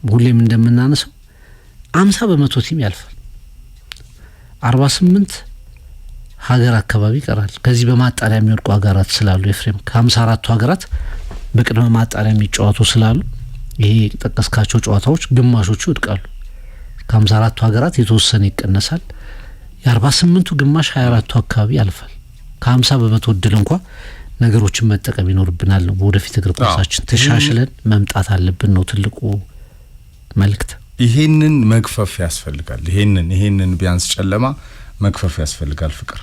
ሁሌም እንደምናነሳው 50% ቲም ያልፋል። 48 ሀገር አካባቢ ይቀራል። ከዚህ በማጣሪያ የሚወድቁ ሀገራት ስላሉ ኤፍሬም ከ54ቱ ሀገራት በቅድመ ማጣሪያ የሚጫወቱ ስላሉ ይሄ ጠቀስካቸው ጨዋታዎች ግማሾቹ ይወድቃሉ። ከ54ቱ ሀገራት የተወሰነ ይቀነሳል። የ48ቱ ግማሽ 24ቱ አካባቢ ያልፋል። ከ50% እድል እንኳን ነገሮችን መጠቀም ይኖርብናል ነው። ወደፊት እግር ኳሳችን ተሻሽለን መምጣት አለብን ነው ትልቁ መልእክት። ይሄንን መግፈፍ ያስፈልጋል። ይሄንን ቢያንስ ጨለማ መግፈፍ ያስፈልጋል ፍቅር።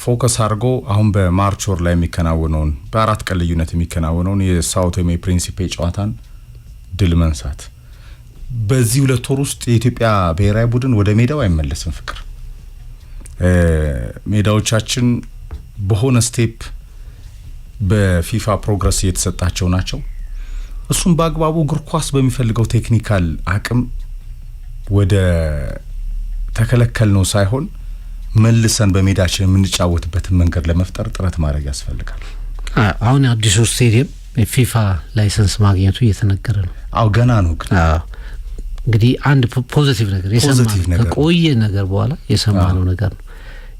ፎከስ አድርጎ አሁን በማርች ወር ላይ የሚከናወነውን በአራት ቀን ልዩነት የሚከናወነውን የሳውቶሜ ፕሪንሲፔ ጨዋታን ድል መንሳት። በዚህ 2 ወር ውስጥ የኢትዮጵያ ብሔራዊ ቡድን ወደ ሜዳው አይመለስም ፍቅር። ሜዳዎቻችን በሆነ ስቴፕ በፊፋ ፕሮግረስ እየተሰጣቸው ናቸው። እሱም በአግባቡ እግር ኳስ በሚፈልገው ቴክኒካል አቅም ወደ ተከለከልነው ሳይሆን መልሰን በሜዳችን የምንጫወትበትን መንገድ ለመፍጠር ጥረት ማድረግ ያስፈልጋል። አሁን አዲሱ ስቴዲየም የፊፋ ላይሰንስ ማግኘቱ እየተነገረ ነው። ገና ነው ግን እንግዲህ አንድ ፖዚቲቭ ነገር የሰማነው ከቆየ ነገር በኋላ የሰማነው ነገር ነው።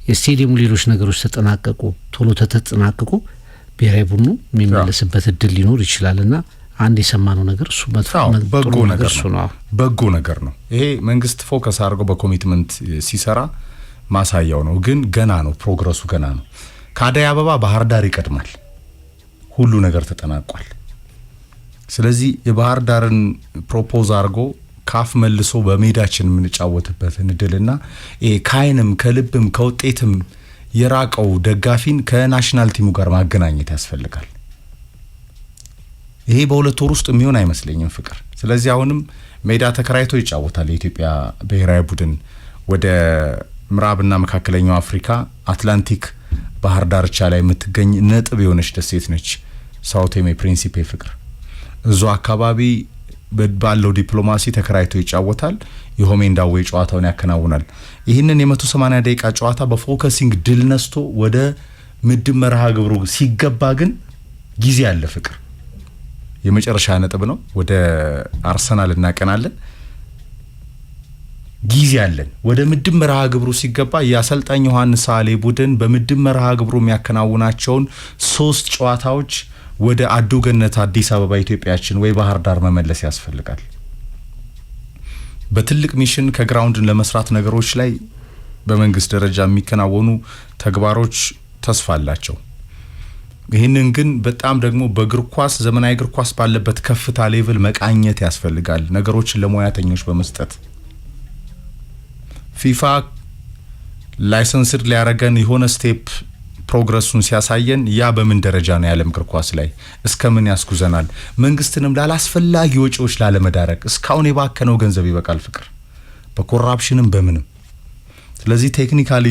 የስቴዲየሙ ሌሎች ነገሮች ቶሎ ተጠናቀቁ ብሔራዊ ቡድኑ የሚመለስበት እድል ሊኖር ይችላልና አንድ የሰማነው ነገር እሱ በጎ ነገር ነው። ይሄ መንግስት ፎከስ አድርጎ በኮሚትመንት ሲሰራ ማሳያው ነው። ግን ገና ነው፣ ፕሮግረሱ ገና ነው። ከአደይ አበባ ባህር ዳር ይቀድማል። ሁሉ ነገር ተጠናቋል። ስለዚህ የባህር ዳርን ፕሮፖዝ አድርጎ ካፍ መልሶ በሜዳችን የምንጫወትበትን እድልና ካይንም ከልብም ከውጤትም የራቀው ደጋፊን ከናሽናል ቲሙ ጋር ማገናኘት ያስፈልጋል። ይሄ በሁለት ወር ውስጥ የሚሆን አይመስለኝም ፍቅር። ስለዚህ አሁንም ሜዳ ተከራይቶ ይጫወታል የኢትዮጵያ ብሔራዊ ቡድን ወደ ምዕራብና መካከለኛው አፍሪካ አትላንቲክ ባህር ዳርቻ ላይ የምትገኝ ነጥብ የሆነች ደሴት ነች ሳውቴሜ ፕሪንሲፔ ፍቅር። እዛው አካባቢ ባለው ዲፕሎማሲ ተከራይቶ ይጫወታል። የሆሜንዳዌ ጨዋታውን ያከናውናል። ይህንን የ180 ደቂቃ ጨዋታ በፎከሲንግ ድል ነስቶ ወደ ምድብ መርሃ ግብሩ ሲገባ ግን ጊዜ ያለ ፍቅር የመጨረሻ ነጥብ ነው። ወደ አርሰናል እናቀናለን። ጊዜ ያለን ወደ ምድብ መርሃ ግብሩ ሲገባ የአሰልጣኝ ዮሐንስ ሳሌ ቡድን በምድብ መርሃ ግብሩ የሚያከናውናቸውን 3 ጨዋታዎች ወደ አዱገነት አዲስ አበባ ኢትዮጵያችን ወይ ባህር ዳር መመለስ ያስፈልጋል። በትልቅ ሚሽን ከግራውንድ ለመስራት ነገሮች ላይ በመንግስት ደረጃ የሚከናወኑ ተግባሮች ተስፋ አላቸው። ይህንን ግን በጣም ደግሞ በእግር ኳስ ዘመናዊ እግር ኳስ ባለበት ከፍታ ሌቭል መቃኘት ያስፈልጋል። ነገሮችን ለሙያተኞች በመስጠት ፊፋ ላይሰንስድ ሊያረገን የሆነ ስቴፕ ፕሮግረሱን ሲያሳየን ያ በምን ደረጃ ነው ያለም እግር ኳስ ላይ እስከምን ያስጉዘናል? መንግስትንም ላላስፈላጊ ወጪዎች ላለመዳረግ እስካሁን የባከነው ገንዘብ ይበቃል ፍቅር በኮራፕሽንም በምንም። ስለዚህ ቴክኒካሊ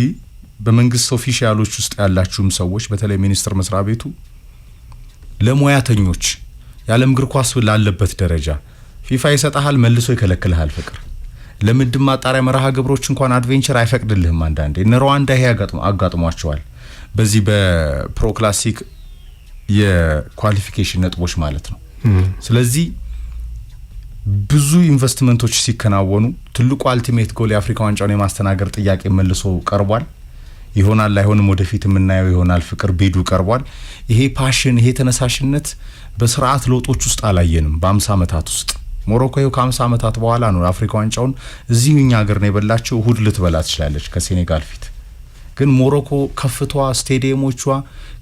በመንግስት ኦፊሻሎች ውስጥ ያላችሁም ሰዎች በተለይ ሚኒስትር መስሪያ ቤቱ ለሙያተኞች ያለም እግር ኳስ ላለበት ደረጃ ፊፋ ይሰጣል መልሶ ይከለክልሃል ፍቅር። ለምድብ ማጣሪያ መርሃ ግብሮች እንኳን አድቬንቸር አይፈቅድልህም። አንዳንዴ እነ ሩዋንዳ ይሄ አጋጥሟቸዋል። በዚህ በፕሮ ክላሲክ የኳሊፊኬሽን ነጥቦች ማለት ነው። ስለዚህ ብዙ ኢንቨስትመንቶች ሲከናወኑ ትልቁ አልቲሜት ጎል የአፍሪካ ዋንጫውን የማስተናገር ጥያቄ መልሶ ቀርቧል። ይሆናል አይሆንም ወደፊት የምናየው ይሆናል ፍቅር ቢዱ ቀርቧል። ይሄ ፓሽን ይሄ ተነሳሽነት በስርዓት ለውጦች ውስጥ አላየንም በ50 ዓመታት ውስጥ። ሞሮኮ ከ50 ዓመታት በኋላ ነው አፍሪካ ዋንጫውን እዚህ እኛ ሀገር ነው የበላቸው። እሁድ ልትበላ ትችላለች ከሴኔጋል ፊት። ግን ሞሮኮ ከፍቷ ስቴዲየሞቿ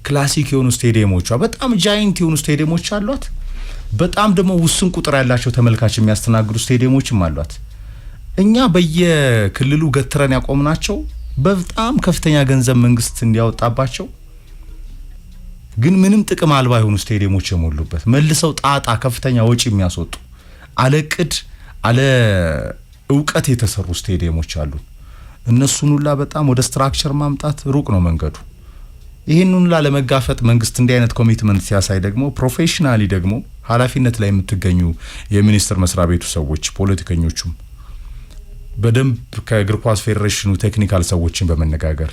ክላሲክ የሆኑ ስቴዲየሞቿ በጣም ጃይንት የሆኑ ስቴዲየሞች አሏት። በጣም ደግሞ ውስን ቁጥር ያላቸው ተመልካች የሚያስተናግዱ ስቴዲየሞችም አሏት። እኛ በየክልሉ ገትረን ያቆምናቸው በጣም ከፍተኛ ገንዘብ መንግስት እንዲያወጣባቸው ግን ምንም ጥቅም አልባ የሆኑ ስቴዲየሞች የሞሉበት መልሰው ጣጣ ከፍተኛ ወጪ የሚያስወጡ አለቅድ አለ እውቀት የተሰሩ ስቴዲየሞች አሉ። እነሱን ሁላ በጣም ወደ ስትራክቸር ማምጣት ሩቅ ነው መንገዱ። ይሄንን ሁላ ለመጋፈጥ መንግስት እንዲህ አይነት ኮሚትመንት ሲያሳይ ደግሞ ፕሮፌሽናሊ ደግሞ ኃላፊነት ላይ የምትገኙ የሚኒስትር መስሪያ ቤቱ ሰዎች ፖለቲከኞቹም በደንብ ከእግር ኳስ ፌዴሬሽኑ ቴክኒካል ሰዎችን በመነጋገር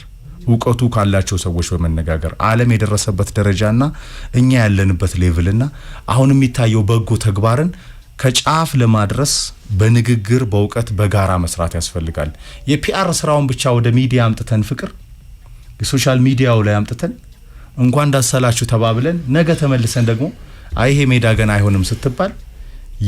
እውቀቱ ካላቸው ሰዎች በመነጋገር ዓለም የደረሰበት ደረጃና እኛ ያለንበት ሌቭልና አሁን የሚታየው በጎ ተግባርን ከጫፍ ለማድረስ በንግግር በእውቀት በጋራ መስራት ያስፈልጋል። የፒአር ስራውን ብቻ ወደ ሚዲያ አምጥተን ፍቅር የሶሻል ሚዲያው ላይ አምጥተን እንኳን ዳሰላችሁ ተባብለን ነገ ተመልሰን ደግሞ አይሄ ሜዳ ገና አይሆንም ስትባል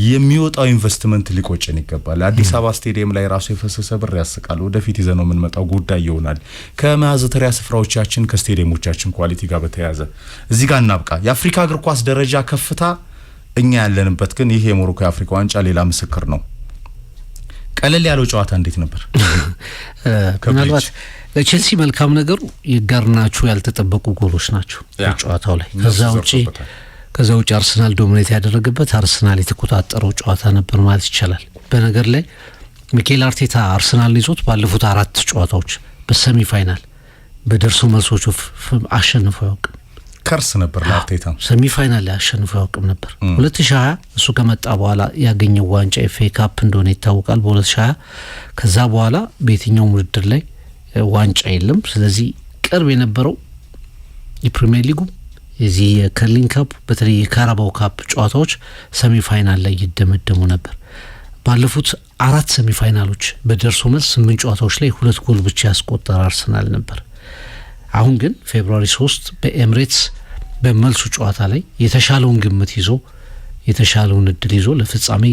የሚወጣው ኢንቨስትመንት ሊቆጨን ይገባል። አዲስ አበባ ስቴዲየም ላይ ራሱ የፈሰሰ ብር ያስቃል። ወደፊት ይዘነው የምንመጣው ጉዳይ ይሆናል። ከማዘተሪያ ስፍራዎቻችን ከስቴዲየሞቻችን ኳሊቲ ጋር በተያያዘ እዚህ ጋር እናብቃ። የአፍሪካ እግር ኳስ ደረጃ ከፍታ እኛ ያለንበት ግን ይሄ የሞሮኮ የአፍሪካ ዋንጫ ሌላ ምስክር ነው። ቀለል ያለው ጨዋታ እንዴት ነበር? ምናልባት ለቼልሲ መልካም ነገሩ የጋርናቹ ያልተጠበቁ ጎሎች ናቸው ጨዋታው ላይ። ከዛ ውጪ አርሰናል ዶሚኔት ያደረገበት አርሰናል የተቆጣጠረው ጨዋታ ነበር ማለት ይቻላል። በነገር ላይ ሚኬል አርቴታ አርሰናልን ይዞት ባለፉት 4 ጨዋታዎች በሰሚ ፋይናል በደርሶ መልሶቹ አሸንፎ ያውቅም። ከርስ ነበር ለአርቴታ ሰሚ ፋይናል ላይ አሸንፎ ያውቅም ነበር። 2020 እሱ ከመጣ በኋላ ያገኘው ዋንጫ ኤፍኤ ካፕ እንደሆነ ይታወቃል በ2020። ከዛ በኋላ በየትኛው ውድድር ላይ ዋንጫ የለም። ስለዚህ ቅርብ የነበረው የፕሪሚየር ሊጉ የዚህ የከርሊንግ ካፕ በተለይ የካራባው ካፕ ጨዋታዎች ሰሚ ፋይናል ላይ ይደመደሙ ነበር። ባለፉት 4 ሰሚ ፋይናሎች በደርሶ መልስ 8 ጨዋታዎች ላይ 2 ጎል ብቻ ያስቆጠረ አርሰናል ነበር። አሁን ግን ፌብሩዋሪ 3 በኤምሬትስ በመልሱ ጨዋታ ላይ የተሻለውን ግምት ይዞ የተሻለውን እድል ይዞ ለፍጻሜ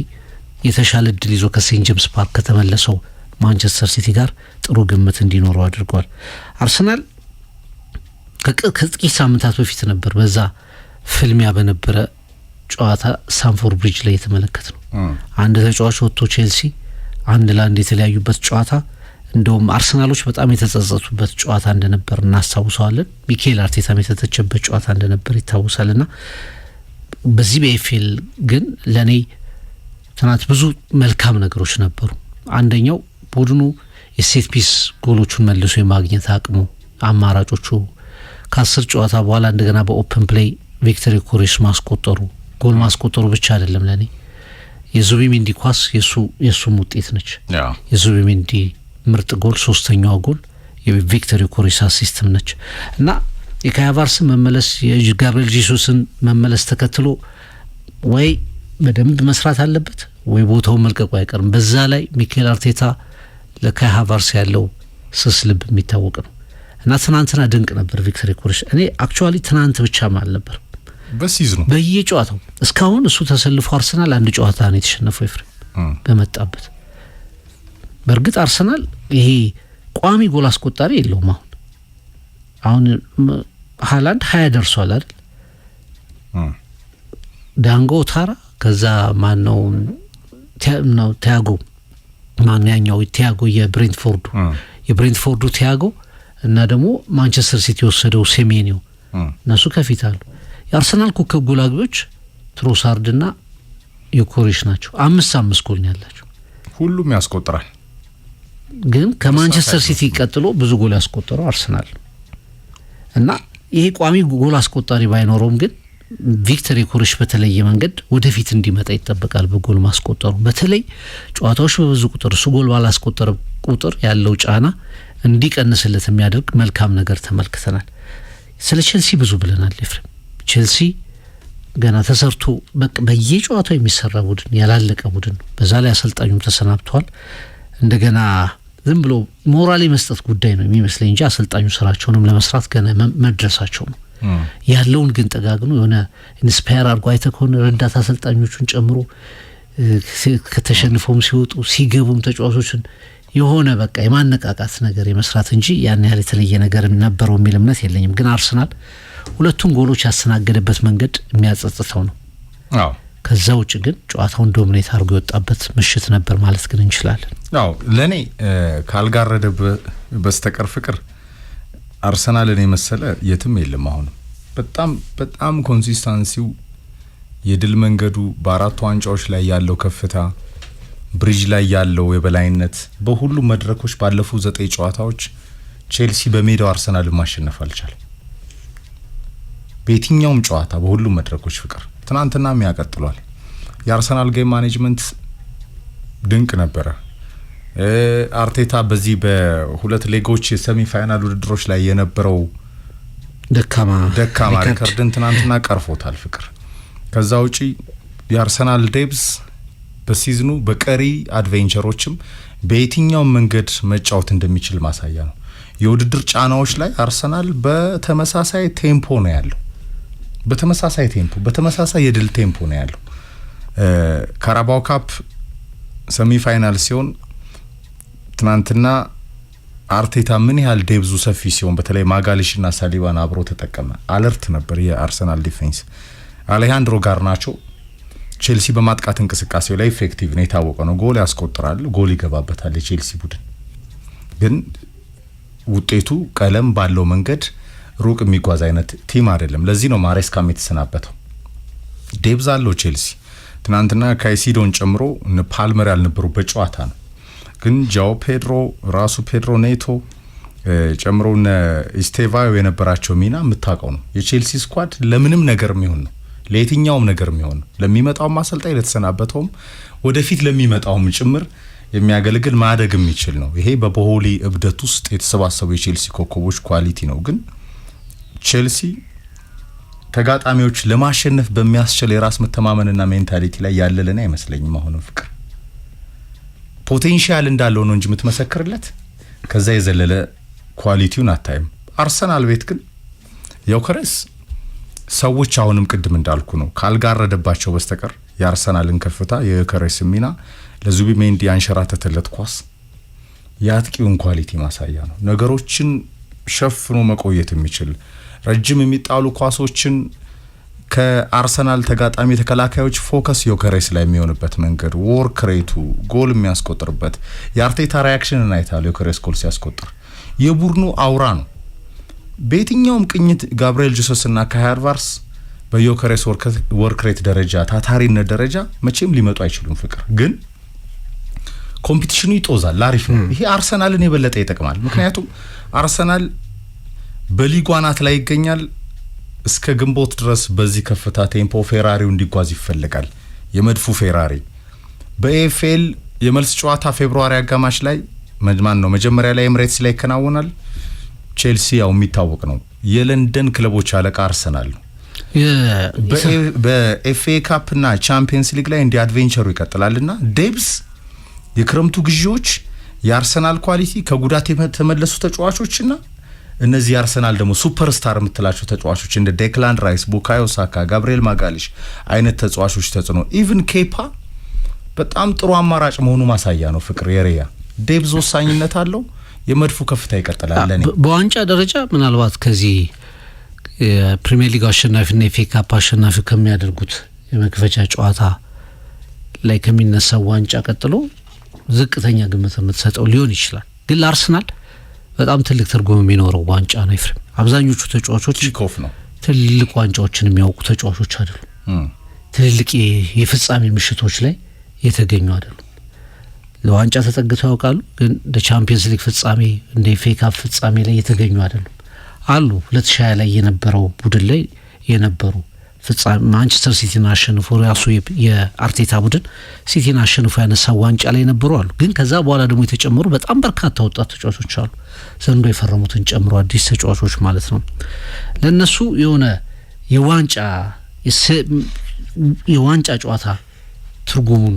የተሻለ እድል ይዞ ከሴንት ጄምስ ፓርክ ከተመለሰው ማንቸስተር ሲቲ ጋር ጥሩ ግምት እንዲኖረው አድርጓል። አርሰናል ከጥቂት ሳምንታት በፊት ነበር በዛ ፍልሚያ በነበረ ጨዋታ ሳንፎርድ ብሪጅ ላይ የተመለከት ነው። አንድ ተጫዋች ወጥቶ ቼልሲ 1-1 የተለያዩበት ጨዋታ እንደውም አርሰናሎች በጣም የተጸጸቱበት ጨዋታ እንደነበር እናስታውሳለን። ሚኬል አርቴታም የተተቸበት ጨዋታ እንደነበር ይታወሳልና በዚህ በኤፍኤል ግን ለኔ ትናንት ብዙ መልካም ነገሮች ነበሩ። አንደኛው ቡድኑ የሴት ፒስ ጎሎቹን መልሶ የማግኘት አቅሙ፣ አማራጮቹ ከ10 ጨዋታ በኋላ እንደገና በኦፕን ፕሌይ ቪክቶሪ ኮሬስ ማስቆጠሩ፣ ጎል ማስቆጠሩ ብቻ አይደለም ለኔ የዙቢሜንዲ ኳስ የሱም ውጤት ነች። የዙቢሜንዲ ምርጥ ጎል 3ኛው ጎል የቪክቶሪ ኮሬስ አሲስትም ነች እና የካይ ሃቨርትዝ መመለስ የጋብሪኤል ጂሱስን መመለስ ተከትሎ ወይ በደንብ መስራት አለበት ወይ ቦታውን መልቀቁ አይቀርም። በዛ ላይ ሚኬል አርቴታ ለካይ ሃቨርትዝ ያለው ስስ ልብ የሚታወቅ ነው እና ትናንትና ድንቅ ነበር ቪክቶሪ ኮሬስ። እኔ አክቹአሊ ትናንት ብቻ ማለት ነበር በሲዝኑ በየጨዋታው እስካሁን እሱ ተሰልፎ አርሰናል አንድ ጨዋታ ነው የተሸነፈው ኤፍሬም በመጣበት። በእርግጥ አርሰናል ይሄ ቋሚ ጎል አስቆጣሪ የለውም። አሁን ሃላንድ 20 ደርሷል አይደል? ዳንጎ ታራ ከዛ ማን ነው ቲያጎ ማን ያኛው ቲያጎ የብሬንትፎርዱ ቲያጎ እና ደግሞ ማንቸስተር ሲቲ የወሰደው ሴሜኒዮ እነሱ ከፊት አሉ። የአርሰናል ኮከብ ጎል አግቢዎች ትሮሳርድና ዩኮሬሽ ናቸው። 5 ጎል ነው ያላቸው። ሁሉም ያስቆጥራል። ግን ከማንቸስተር ሲቲ ቀጥሎ ብዙ ጎል ያስቆጠረው አርሰናል እና ይሄ ቋሚ ጎል አስቆጣሪ ባይኖረውም ግን ቪክቶሪ ኮሬስ በተለየ መንገድ ወደፊት እንዲመጣ ይጠበቃል። በጎል ማስቆጠሩ በተለይ ጨዋታዎች በብዙ ቁጥር እሱ ጎል ባላስቆጠረ ቁጥር ያለው ጫና እንዲቀንስለት የሚያደርግ መልካም ነገር ተመልክተናል። ስለ ቼልሲ ብዙ ብለናል ኤፍሬም። ቼልሲ ገና ተሰርቶ በየጨዋታው የሚሰራ ቡድን ያላለቀ ቡድን ነው። በዛ ላይ አሰልጣኙም ተሰናብተዋል። እንደገና ዝም ብሎ ሞራል የመስጠት ጉዳይ ነው የሚመስለኝ እንጂ አሰልጣኙ ስራቸውንም ለመስራት ገና መድረሳቸው ነው ያለውን። ግን ጠጋግኑ የሆነ ኢንስፓየር አድርጎ አይተህ ከሆነ ረዳት አሰልጣኞቹን ጨምሮ ከተሸንፈውም ሲወጡ ሲገቡም ተጫዋቾችን የሆነ በቃ የማነቃቃት ነገር የመስራት እንጂ ያን ያህል የተለየ ነገር ነበረው የሚል እምነት የለኝም። ግን አርሰናል ሁለቱም ጎሎች ያስተናገደበት መንገድ የሚያጸጽተው ነው። ከዛ ውጭ ግን ጨዋታውን ዶሚኔት አድርጎ የወጣበት ምሽት ነበር ማለት ግን እንችላለን። ለኔ ካልጋረደ በስተቀር ፍቅር አርሰናልን የመሰለ የትም የለም። አሁን በጣም ኮንሲስታንሲው የድል መንገዱ በአራቱ ዋንጫዎች ላይ ያለው ከፍታ ብሪጅ ላይ ያለው የበላይነት በሁሉም መድረኮች ባለፉት 9 ጨዋታዎች ቼልሲ በሜዳው አርሰናልን ማሸነፍ አልቻለም። በየትኛውም ጨዋታ በሁሉም መድረኮች ፍቅር ትናንትናም ያቀጥሏል። የአርሰናል ጌም ማኔጅመንት ድንቅ ነበረ። አርቴታ በዚህ በሁለት ሌጎች የሰሚ ፋይናል ውድድሮች ላይ የነበረው ደካማ ሪከርድን ትናንትና ቀርፎታል ፍቅር። ከዛ ውጪ የአርሰናል ዴብዝ በሲዝኑ በቀሪ አድቬንቸሮችም በየትኛው መንገድ መጫወት እንደሚችል ማሳያ ነው። የውድድር ጫናዎች ላይ አርሰናል በተመሳሳይ ቴምፖ ነው ያለው። በተመሳሳይ የድል ቴምፖ ነው ያለው። ካራባው ካፕ ሰሚ ፋይናል ሲሆን ትናንትና አርቴታ ምን ያህል ዴብዙ ሰፊ ሲሆን በተለይ ማጋሊሽና ሳሊባን አብሮ ተጠቀመ። አለርት ነበር የአርሰናል ዲፌንስ። አሌሃንድሮ ጋርናቾ ቼልሲ በማጥቃት እንቅስቃሴው ላይ ኢፌክቲቭ ነው፣ የታወቀ ነው። ጎል ያስቆጥራል፣ ጎል ይገባበታል። የቼልሲ ቡድን ግን ውጤቱ ቀለም ባለው መንገድ ሩቅ የሚጓዝ አይነት ቲም አይደለም። ለዚህ ነው ማሬስካም የተሰናበተው። ዴብዝ አለው ቼልሲ። ትናንትና ካይሲዶን ጨምሮ እነ ፓልመር ያልነበሩበት ጨዋታ ነው። ግን ጃኦ ፔድሮ ራሱ ፔድሮ ኔቶ ጨምሮ እነ ኢስቴቫዮ የነበራቸው ሚና የምታውቀው ነው። የቼልሲ ስኳድ ለምንም ነገር የሚሆን ነው፣ ለየትኛውም ነገር የሚሆን ነው። ለሚመጣውም አሰልጣኝ ለተሰናበተውም ወደፊት ለሚመጣውም ጭምር የሚያገለግል ማደግ የሚችል ነው። ይሄ በቦሆሊ እብደት ውስጥ የተሰባሰቡ የቼልሲ ኮከቦች ኳሊቲ ነው። ግን ቼልሲ ተጋጣሚዎች ለማሸነፍ በሚያስችል የራስ መተማመንና ሜንታሊቲ ላይ ያለለና አይመስለኝም። አሁንም ፍቅር ፖቴንሻል እንዳለው ነው እንጂ የምትመሰክርለት ከዛ የዘለለ ኳሊቲውን አታይም። አርሰናል ቤት ግን ዮከሬስ ሰዎች አሁንም ቅድም እንዳልኩ ነው ካልጋረደባቸው በስተቀር የአርሰናልን ከፍታ የዮከሬስ ሚና ለዙቢሜንዲ አንሸራተተለት ኳስ የአጥቂውን ኳሊቲ ማሳያ ነው። ነገሮችን ሸፍኖ መቆየት የሚችል ረጅም የሚጣሉ ኳሶችን ከአርሰናል ተጋጣሚ ተከላካዮች ፎከስ ዮከሬስ ላይ የሚሆንበት መንገድ ወርክ ሬቱ ጎል የሚያስቆጥርበት የአርቴታ ሪአክሽንን አይታል። ዮከሬስ ጎል ሲያስቆጥር የቡድኑ አውራ ነው። በየትኛውም ቅኝት ጋብሪኤል ጄሱስ እና ካይ ሃቨርትዝ በዮከሬስ ወርክ ሬት ደረጃ ታታሪነት ደረጃ መቼም ሊመጡ አይችሉም። ፍቅር ግን ኮምፒቲሽኑ ይጦዛል። አሪፍ ነው። ይሄ አርሰናልን የበለጠ ይጠቅማል። ምክንያቱም አርሰናል በሊጉ አናት ላይ ይገኛል። እስከ ግንቦት ድረስ በዚህ ከፍታ ቴምፖ ፌራሪው እንዲጓዝ ይፈልጋል። የመድፉ ፌራሪ በኤፍኤል የመልስ ጨዋታ ፌብሩዋሪ አጋማሽ ላይ መጀመሪያ ላይ ኤምሬትስ ላይ ይከናወናል። ቼልሲ ያው የሚታወቅ ነው የለንደን ክለቦች አለቃ አርሰናል ነው። በኤፍኤ ካፕ እና ቻምፒየንስ ሊግ ላይ እንዲ አድቬንቸሩ ይቀጥላልና ዴብስ የክረምቱ ግዢዎች የአርሰናል ኳሊቲ ከጉዳት የተመለሱ ተጫዋቾችና እነዚህ አርሰናል ደግሞ ሱፐርስታር የምትላቸው ተጫዋቾች እንደ ዴክላን ራይስ፣ ቡካዮ ሳካ፣ ጋብሪኤል ማጋሊሽ አይነት ተጫዋቾች ተጽዕኖ ኢቭን ኬፓ በጣም ጥሩ አማራጭ መሆኑ ማሳያ ነው። ፍቅር የሪያ ዴብዝ ወሳኝነት አለው። የመድፉ ከፍታ ይቀጥላል። ለኔ በዋንጫ ደረጃ ምናልባት ከዚህ የፕሪሚየር ሊግ አሸናፊና የኤፍኤ ካፕ አሸናፊ ከሚያደርጉት የመክፈቻ ጨዋታ ላይ ከሚነሳው ዋንጫ ቀጥሎ ዝቅተኛ ግምት የምትሰጠው ሊሆን ይችላል። ግን ለአርሰናል በጣም ትልቅ ትርጉም የሚኖረው ዋንጫ ነው። ኤፍሬም አብዛኞቹ ተጫዋቾች ኪኮፍ ነው ትልቅ ዋንጫዎችን የሚያውቁ ተጫዋቾች አይደሉም። ትልልቅ የፍጻሜ ምሽቶች ላይ የተገኙ አይደሉም። ለዋንጫ ተጠግተው ያውቃሉ፣ ግን እንደ ቻምፒየንስ ሊግ ፍጻሜ እንደ ኤፍኤ ካፕ ፍጻሜ ላይ የተገኙ አይደሉም። አሉ 2020 ላይ የነበረው ቡድን ላይ የነበሩ ፍጻሜ ማንቸስተር ሲቲን አሸንፎ ራሱ የአርቴታ ቡድን ሲቲን አሸንፎ ያነሳው ዋንጫ ላይ የነበሩ አሉ። ግን ከዛ በኋላ ደግሞ የተጨመሩ በጣም በርካታ ወጣት ተጫዋቾች አሉ። ዘንድሮ የፈረሙትን ጨምሮ አዲስ ተጫዋቾች ማለት ነው። ለነሱ የሆነ የዋንጫ ጨዋታ ትርጉሙን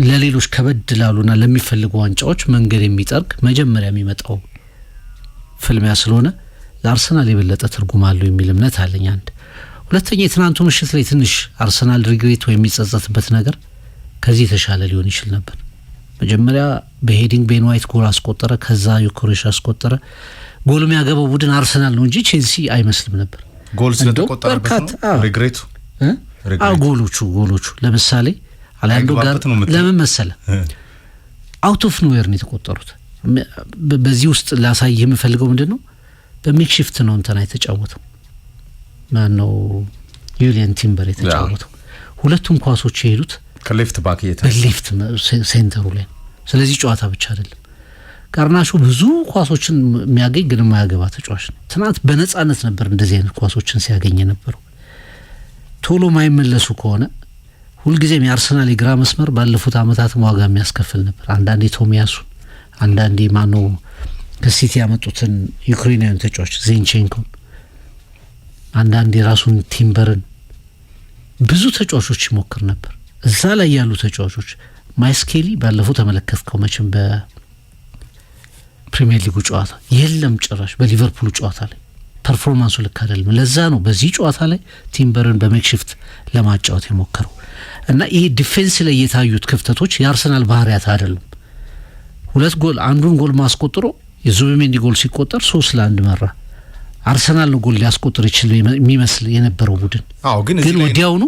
ለሌሎች ከበድ ላሉና ለሚፈልጉ ዋንጫዎች መንገድ የሚጠርግ መጀመሪያ የሚመጣው ፍልሚያ ስለሆነ ለአርሰናል የበለጠ ትርጉም አለው የሚል እምነት አለኝ። አንድ ሁለተኛ የትናንቱ ምሽት ላይ ትንሽ አርሰናል ሪግሬት ወይ የሚጸጸትበት ነገር ከዚህ የተሻለ ሊሆን ይችል ነበር። መጀመሪያ በሄዲንግ ቤን ዋይት ጎል አስቆጠረ፣ ከዛ ዮከሬስ አስቆጠረ። ጎል የሚያገባው ቡድን አርሰናል ነው እንጂ ቼልሲ አይመስልም ነበር። ጎል ስለተቆጠረበት ነው ሪግሬቱ። ጎሎቹ ለምሳሌ አላንዶ ጋር ለምን መሰለ አውት ኦፍ ኖዌር ነው የተቆጠሩት። በዚህ ውስጥ ላሳይ የምፈልገው ምንድነው በሜክሺፍት ነው እንትና የተጫወተው ማነው ዩሊያን ቲምበር የተጫወተው። ሁለቱም ኳሶች የሄዱት ከሌፍት ባክ በሌፍት ሴንተሩ ላይ። ስለዚህ ጨዋታ ብቻ አይደለም። ጋርናቾ ብዙ ኳሶችን የሚያገኝ ግን የማያገባ ተጫዋች ነው። ትናንት በነጻነት ነበር እንደዚህ አይነት ኳሶችን ሲያገኝ የነበረው። ቶሎ ማይመለሱ ከሆነ ሁልጊዜም የአርሰናል የግራ መስመር ባለፉት አመታት ዋጋ የሚያስከፍል ነበር። አንዳንዴ ቶሚያሱ፣ አንዳንዴ ማኖ ከሲቲ ያመጡትን ዩክሬናዊን ተጫዋች ዚንቼንኮን፣ አንዳንዴ ራሱን ቲምበርን ብዙ ተጫዋቾች ይሞክር ነበር። እዛ ላይ ያሉ ተጫዋቾች ማይስኬሊ ባለፈው ተመለከትከው መቼም በፕሪሚየር ሊጉ ጨዋታ የለም ጭራሽ በሊቨርፑል ጨዋታ ላይ ፐርፎርማንሱ ልክ አይደለም። ለዛ ነው በዚህ ጨዋታ ላይ ቲምበርን በሜክሺፍት ለማጫወት የሞከረው እና ይሄ ዲፌንስ ላይ የታዩት ክፍተቶች የአርሰናል ባህሪያት አይደሉም። ሁለት ጎል አንዱን ጎል ማስቆጥሮ የዙቢሜንዲ ጎል ሲቆጠር 3-1 መራ። አርሰናል ነው ጎል ሊያስቆጥር ይችላል የሚመስል የነበረው ቡድን ግን ወዲያውኑ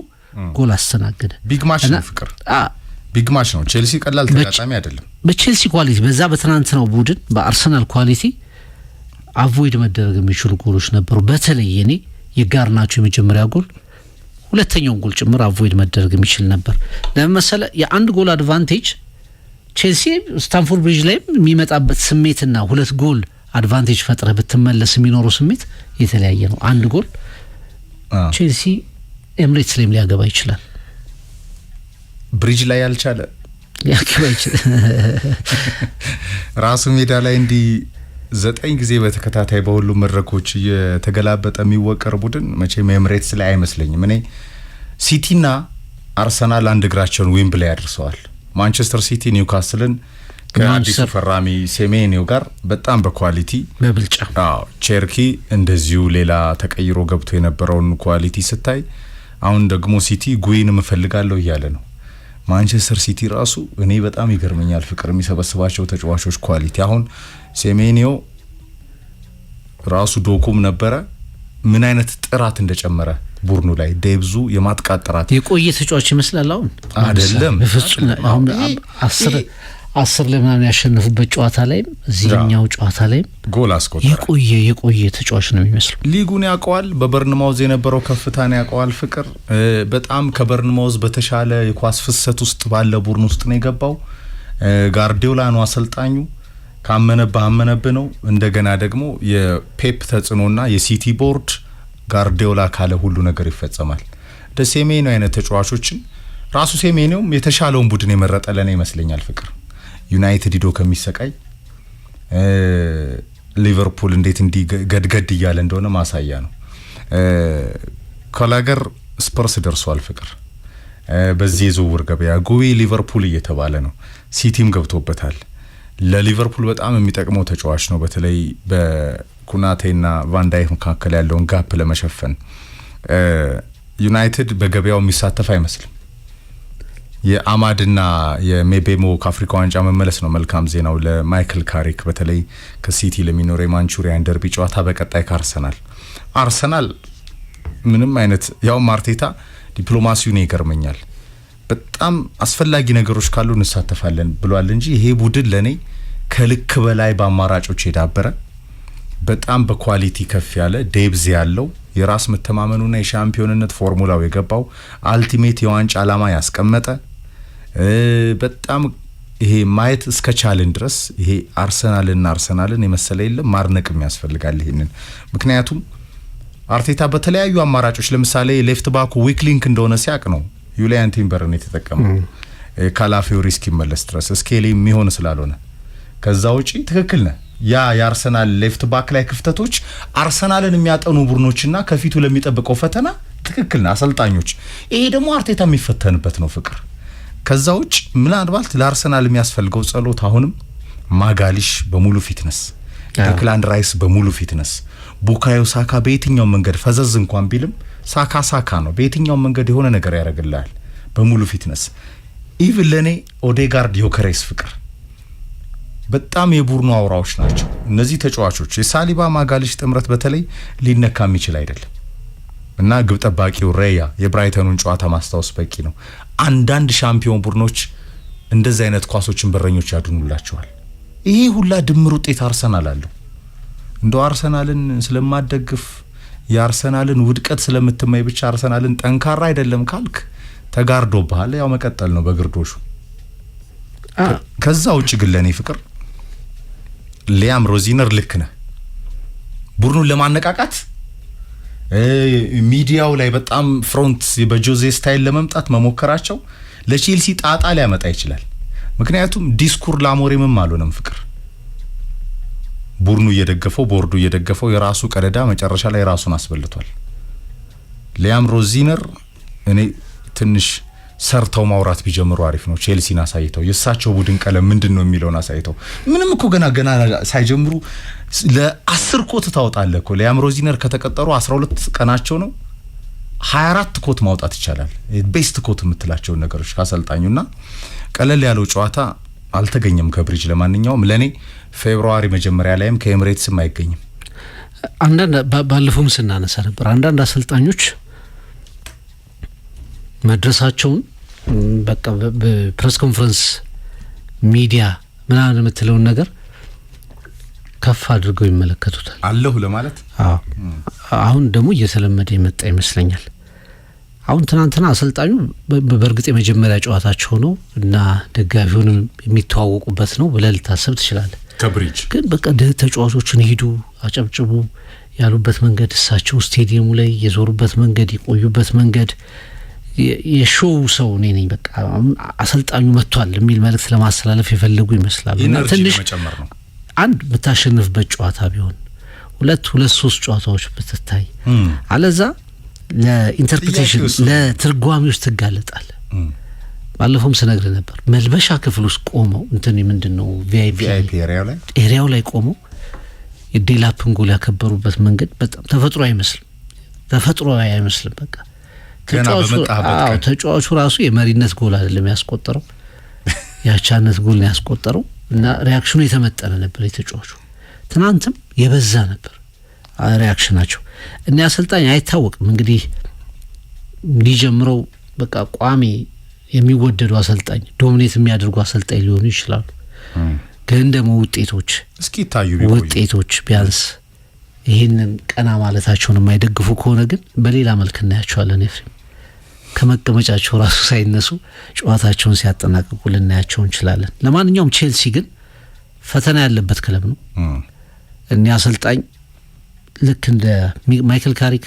ጎል አስተናገደ። ቢግ ማች ነው ፍቅር፣ ቢግ ማች ነው። ቼልሲ ቀላል ተጋጣሚ አይደለም። በቼልሲ ኳሊቲ በዛ በትናንትናው ቡድን በአርሰናል ኳሊቲ አቮይድ መደረግ የሚችሉ ጎሎች ነበሩ። በተለይ የኔ የጋርናቾ የመጀመሪያ ጎል ሁለተኛው ጎል ጭምር አቮይድ መደረግ የሚችል ነበር። ለምሳሌ የአንድ ጎል አድቫንቴጅ ቼልሲ ስታንፎርድ ብሪጅ ላይ የሚመጣበት ስሜትና ሁለት ጎል አድቫንቴጅ ፈጥረህ ብትመለስ የሚኖረው ስሜት የተለያየ ነው። አንድ ጎል ቼልሲ ኤምሬትስ ላይም ሊያገባ ይችላል። ብሪጅ ላይ ያልቻለ ሊያገባ ይችላል። ራሱ ሜዳ ላይ እንዲ 9 ጊዜ በተከታታይ በሁሉም መድረኮች የተገላበጠ የሚወቀር ቡድን መቼም ኤምሬትስ ላይ አይመስለኝም። እኔ ሲቲና አርሰናል አንድ እግራቸውን ዌምብሌይ ያደርሰዋል። ማንቸስተር ሲቲ ኒውካስልን ከአዲሱ ፈራሚ ሴሜኒዮ ጋር በጣም በኳሊቲ በብልጫ ቸርኪ እንደዚሁ ሌላ ተቀይሮ ገብቶ የነበረውን ኳሊቲ ስታይ አሁን ደግሞ ሲቲ ጉይን መፈልጋለሁ እያለ ነው። ማንቸስተር ሲቲ ራሱ እኔ በጣም ይገርመኛል ፍቅር የሚሰበስባቸው ተጫዋቾች ኳሊቲ። አሁን ሴሜኒዮ ራሱ ዶኩም ነበረ ምን አይነት ጥራት እንደጨመረ ቡድኑ ላይ ዴብዙ የማጥቃት ጥራት የቆየ ተጫዋች ይመስላል። አሁን አይደለም በፍጹም አሁን 10 ለምናምን ያሸነፉበት ጨዋታ ላይ እዚህኛው ጨዋታ ላይ ጎል አስቆጠረ። የቆየ ተጫዋች ነው የሚመስለው። ሊጉን ያውቀዋል። በበርንማውዝ የነበረው ከፍታን ያውቀዋል። ፍቅር በጣም ከበርንማውዝ በተሻለ የኳስ ፍሰት ውስጥ ባለ ቡድን ውስጥ ነው የገባው። ጋርዲዮላ ነው አሰልጣኙ። ካመነብህ ነው። እንደገና ደግሞ የፔፕ ተጽዕኖና የሲቲ ቦርድ ጋርዲዮላ ካለ ሁሉ ነገር ይፈጸማል። ደሴሜኒዮ አይነት ተጫዋቾችን ራሱ ሴሜኒዮም የተሻለውን ቡድን የመረጠ ለኔ ይመስለኛል። ፍቅር ዩናይትድ ሂዶ ከሚሰቃይ ሊቨርፑል እንዴት እንዲ ገድገድ እያለ እንደሆነ ማሳያ ነው። ከላገር ስፐርስ ደርሷል። ፍቅር በዚህ የዝውውር ገበያ ጉዊ ሊቨርፑል እየተባለ ነው። ሲቲም ገብቶበታል። ለሊቨርፑል በጣም የሚጠቅመው ተጫዋች ነው። በተለይ በኩናቴና ቫንዳይክ መካከል ያለውን ጋፕ ለመሸፈን ዩናይትድ በገበያው የሚሳተፍ አይመስልም። የአማድና የሜቤሞ ከአፍሪካ ዋንጫ መመለስ ነው መልካም ዜናው ለማይክል ካሪክ። በተለይ ከሲቲ ለሚኖረው የማንቹሪያን ደርቢ ጨዋታ በቀጣይ አርሰናል ምንም አይነት ያውም አርቴታ ዲፕሎማሲውን ይገርመኛል። በጣም አስፈላጊ ነገሮች ካሉ እንሳተፋለን ብሏል እንጂ ይሄ ቡድን ለኔ ከልክ በላይ በአማራጮች የዳበረ በጣም በኳሊቲ ከፍ ያለ ዴብዝ ያለው የራስ መተማመኑና የሻምፒዮንነት ፎርሙላው የገባው አልቲሜት የዋንጫ ዓላማ ያስቀመጠ በጣም ይሄ ማየት እስከቻልን ድረስ ይሄ አርሰናልን የመሰለ የለም። ማርነቅም ያስፈልጋል ይሄንን። ምክንያቱም አርቴታ በተለያዩ አማራጮች ለምሳሌ ሌፍት ባኩ ዊክ ሊንክ እንደሆነ ሲያቅ ነው ዩሊያን ቲምበርን የተጠቀመው ካላፊዮሪ እስኪመለስ ድረስ ስኬሊ የሚሆን ስላልሆነ። ከዛ ውጪ ትክክል ነህ። ያ የአርሰናል ሌፍት ባክ ላይ ክፍተቶች አርሰናልን የሚያጠኑ ቡድኖችና ከፊቱ ለሚጠብቀው ፈተና ትክክል ነህ አሰልጣኞች። ይሄ ደግሞ አርቴታ የሚፈተንበት ነው ፍቅር። ከዛ ውጪ ምናልባት ለአርሰናል የሚያስፈልገው ጸሎት አሁንም ማጋሊሽ በሙሉ ፊትነስ፣ ዴክላን ራይስ በሙሉ ፊትነስ፣ ቡካዮ ሳካ በየትኛው መንገድ ፈዘዝ እንኳን ቢልም ሳካ ነው። በየትኛው መንገድ የሆነ ነገር ያደርግልሃል በሙሉ ፊትነስ። ኢቭን ለኔ ኦዴጋርድ ዮከሬስ ፍቅር በጣም የቡድኑ አውራዎች ናቸው እነዚህ ተጫዋቾች። የሳሊባ ማጋሊሽ ጥምረት በተለይ ሊነካ የሚችል አይደለም እና ግብ ጠባቂው ሬያ የብራይተኑን ጨዋታ ማስታወስ በቂ ነው። አንዳንድ ሻምፒዮን ቡድኖች እንደዚህ አይነት ኳሶችን በረኞች ያድኑላቸዋል። ይሄ ሁላ ድምር ውጤት አርሰናል አለው። እንደው አርሰናልን ስለማደግፍ የአርሰናልን ውድቀት ስለምትመይ ብቻ አርሰናልን ጠንካራ አይደለም ካልክ ተጋርዶብሃል። ያው መቀጠል ነው በግርዶሹ። ከዛ ውጭ ግን ለኔ ፍቅር ሊያም ሮዚነር ልክ ነህ። ቡድኑን ለማነቃቃት ሚዲያው ላይ በጣም ፍሮንት በጆዜ ስታይል ለመምጣት መሞከራቸው ለቼልሲ ጣጣ ሊያመጣ ይችላል። ምክንያቱም ዲስኩር ላሞሪምም አልሆነም ፍቅር። ቡድኑ እየደገፈው ቦርዱ እየደገፈው የራሱ ቀደዳ መጨረሻ ላይ ራሱን አስበልቷል። ሊያም ሮዚነር እኔ ትንሽ ሰርተው ማውራት ቢጀምሩ አሪፍ ነው። ቼልሲን አሳይተው የእሳቸው ቡድን ቀለም ምንድነው የሚለውን አሳይተው። ምንም እኮ ገና ሳይጀምሩ ለ10 ኮት ታወጣለህ እኮ። ሊያም ሮዚነር ከተቀጠሩ 12 ቀናቸው ነው። 24 ኮት ማውጣት ይቻላል። ቤስት ኮት የምትላቸው ነገሮች ካሰልጣኙና ቀለል ያለው ጨዋታ አልተገኘም ከብሪጅ። ለማንኛውም ለኔ ፌብሩዋሪ መጀመሪያ ላይም ከኤምሬትስም አይገኝም። አንዳንድ ባለፈውም ስናነሳ ነበር አንዳንድ አሰልጣኞች መድረሳቸውን በቃ በፕሬስ ኮንፈረንስ ሚዲያ ምናምን የምትለውን ነገር ከፍ አድርገው ይመለከቱታል አለሁ ለማለት። አሁን ደግሞ እየተለመደ የመጣ ይመስለኛል። አሁን ትናንትና አሰልጣኙ በእርግጥ የመጀመሪያ ጨዋታቸው ነው እና ደጋፊውንም የሚተዋወቁበት ነው ብለህ ልታሰብ ትችላለህ። ከብሪጅ ግን በቃ ተጫዋቾችን ሂዱ አጨብጭቡ ያሉበት መንገድ፣ እሳቸው ስቴዲየሙ ላይ የዞሩበት መንገድ፣ የቆዩበት መንገድ የሾው ሰው ነኝ በቃ አሰልጣኙ መጥቷል የሚል መልእክት ለማስተላለፍ የፈለጉ ይመስላል። እና ትንሽ አንድ የምታሸንፍበት ጨዋታ ቢሆን ሁለት 3 ጨዋታዎች ብትታይ አለዛ ለኢንተርፕሬቴሽን ለትርጓሜዎች ትጋለጣል። ባለፈውም ስነግር ነበር መልበሻ ክፍል ውስጥ ቆመው እንትን ምንድነው ቪአይፒ ኤሪያው ላይ ቆመው የዴላፕን ጎል ያከበሩበት መንገድ በጣም ተፈጥሯዊ አይመስልም። በቃ ተጫዋቹ ራሱ የመሪነት ጎል አይደለም ያስቆጠረው ያቻነት ጎል ነው ያስቆጠረው እና ሪአክሽኑ የተመጠነ ነበር። የተጫዋቹ ትናንትም የበዛ ነበር። ሪያክሽናቸው እና አሰልጣኝ አይታወቅም እንግዲህ ሊጀምረው በቃ ቋሚ የሚወደዱ አሰልጣኝ ዶሚኔት የሚያደርጉ አሰልጣኝ ሊሆኑ ይችላሉ። ግን ደግሞ ውጤቶች ቢያንስ ይህንን ቀና ማለታቸውን የማይደግፉ ከሆነ ግን በሌላ መልክ እናያቸዋለን። ኤፍሬም ከመቀመጫቸው ራሱ ሳይነሱ ጨዋታቸውን ሲያጠናቅቁ ልናያቸው እንችላለን። ለማንኛውም ቼልሲ ግን ፈተና ያለበት ክለብ ነው። እኛ አሰልጣኝ ልክ እንደ ማይክል ካሪክ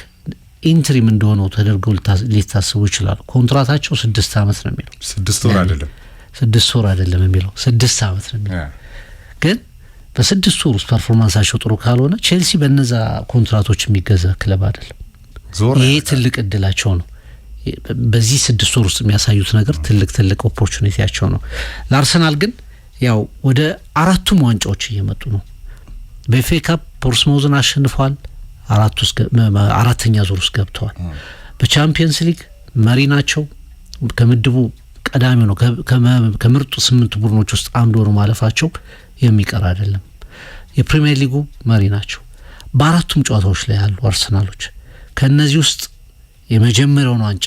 ኢንትሪም እንደሆነው ተደርገው ሊታስቡ ይችላሉ። ኮንትራታቸው 6 ዓመት ነው የሚለው 6 ወር አይደለም 6 ወር አይደለም የሚለው 6 ዓመት ነው የሚለው። ግን በ6 ወር ውስጥ ፐርፎርማንሳቸው ጥሩ ካልሆነ ቼልሲ በነዛ ኮንትራቶች የሚገዛ ክለብ አይደለም። ይሄ ትልቅ እድላቸው ነው። በዚህ 6 ወር ውስጥ የሚያሳዩት ነገር ትልቅ ኦፖርቹኒቲያቸው ነው። ለአርሰናል ግን ያው ወደ 4ቱም ዋንጫዎች እየመጡ ነው። በኤፍኤ ካፕ ፖርትስማውዝን አሸንፈዋል። 4ኛ ዙር ውስጥ ገብተዋል። በቻምፒየንስ ሊግ መሪ ናቸው። ከምድቡ ቀዳሚ ነው። ከምርጡ 8 ቡድኖች ውስጥ አንዱ ሆኖ ማለፋቸው የሚቀር አይደለም። የፕሪሚየር ሊጉ መሪ ናቸው። በ4ቱም ጨዋታዎች ላይ ያሉ አርሰናሎች ከነዚህ ውስጥ የመጀመሪያውን ዋንጫ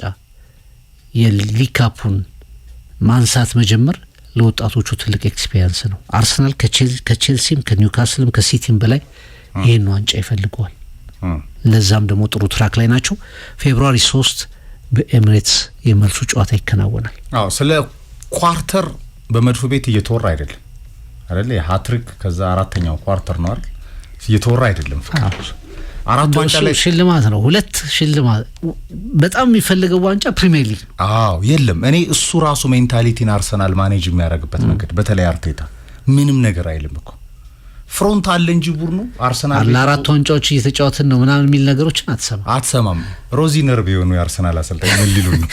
የሊግ ካፑን ማንሳት መጀመር ለወጣቶቹ ትልቅ ኤክስፒሪየንስ ነው። አርሰናል ከቼልሲም ከኒውካስልም ከሲቲም በላይ ይህን ዋንጫ ይፈልገዋል። ለዛም ደግሞ ጥሩ ትራክ ላይ ናቸው። ፌብሩዋሪ 3 በኤሚሬትስ የመልሱ ጨዋታ ይከናወናል። ስለ ኳርተር በመድፉ ቤት እየተወራ አይደለም የሃትሪክ ከዛ 4ኛው ኳርተር ነው አይደል? እየተወራ አይደለም። ፍቅር 4 ዋንጫ ላይ ሽልማት ነው። 2 ሽልማት በጣም የሚፈልገው ዋንጫ ፕሪሚየር ሊግ ነው። የለም እኔ እሱ ራሱ ሜንታሊቲን አርሰናል ማኔጅ የሚያደርግበት መንገድ በተለይ አርቴታ ምንም ነገር አይልም እኮ ፍሮንት አለ እንጂ ቡድኑ አርሰናል ለ4 ዋንጫዎች እየተጫወትን ነው ምናምን የሚል ነገሮችን አትሰማም። ሮዚነር ቢሆኑ የአርሰናል አሰልጣኝ ምን ሊሉ ነው?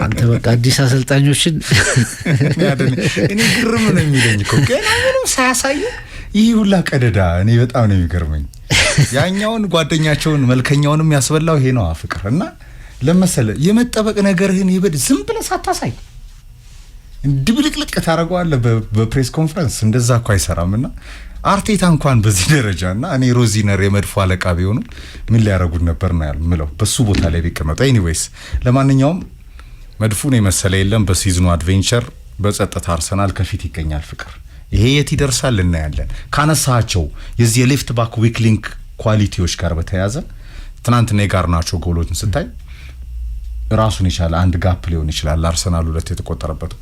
አንተ በቃ አዲስ አሰልጣኞችን እኔ ግርም ነው የሚለኝ እኮ ገና ምንም ሳያሳዩ ይህ ሁላ ቀደዳ እኔ በጣም ነው የሚገርመኝ። ያኛውን ጓደኛቸውን መልከኛውንም ያስበላው ይሄ ነው ፍቅር እና ለመሰለ የመጠበቅ ነገርህን ይበድ ዝም ብለህ ሳታሳይ ድብልቅልቅ ታረጋዋለህ በፕሬስ ኮንፈረንስ። እንደዛ እኮ አይሰራምና አርቴታ እንኳን በዚህ ደረጃና እኔ ሮዚነር የመድፎ አለቃ ቢሆኑ ምን ሊያረጉት ነበር ነው ያልምለው በሱ ቦታ ላይ ቢቀመጡ። ኤኒዌይስ ለማንኛውም መድፉን የመሰለ የለም። በሲዝኑ አድቬንቸር በጸጥታ አርሰናል ከፊት ይገኛል። ፍቅር ይሄ የት ይደርሳል እናያለን። ካነሳቸው የዚህ የሌፍት ባክ ዊክ ሊንክ ኳሊቲዎች ጋር በተያያዘ ትናንትና የጋርናቾ ጎሎችን ስታይ ራሱን የቻለ አንድ ጋፕ ሊሆን ይችላል አርሰናል 2 የተቆጠረበት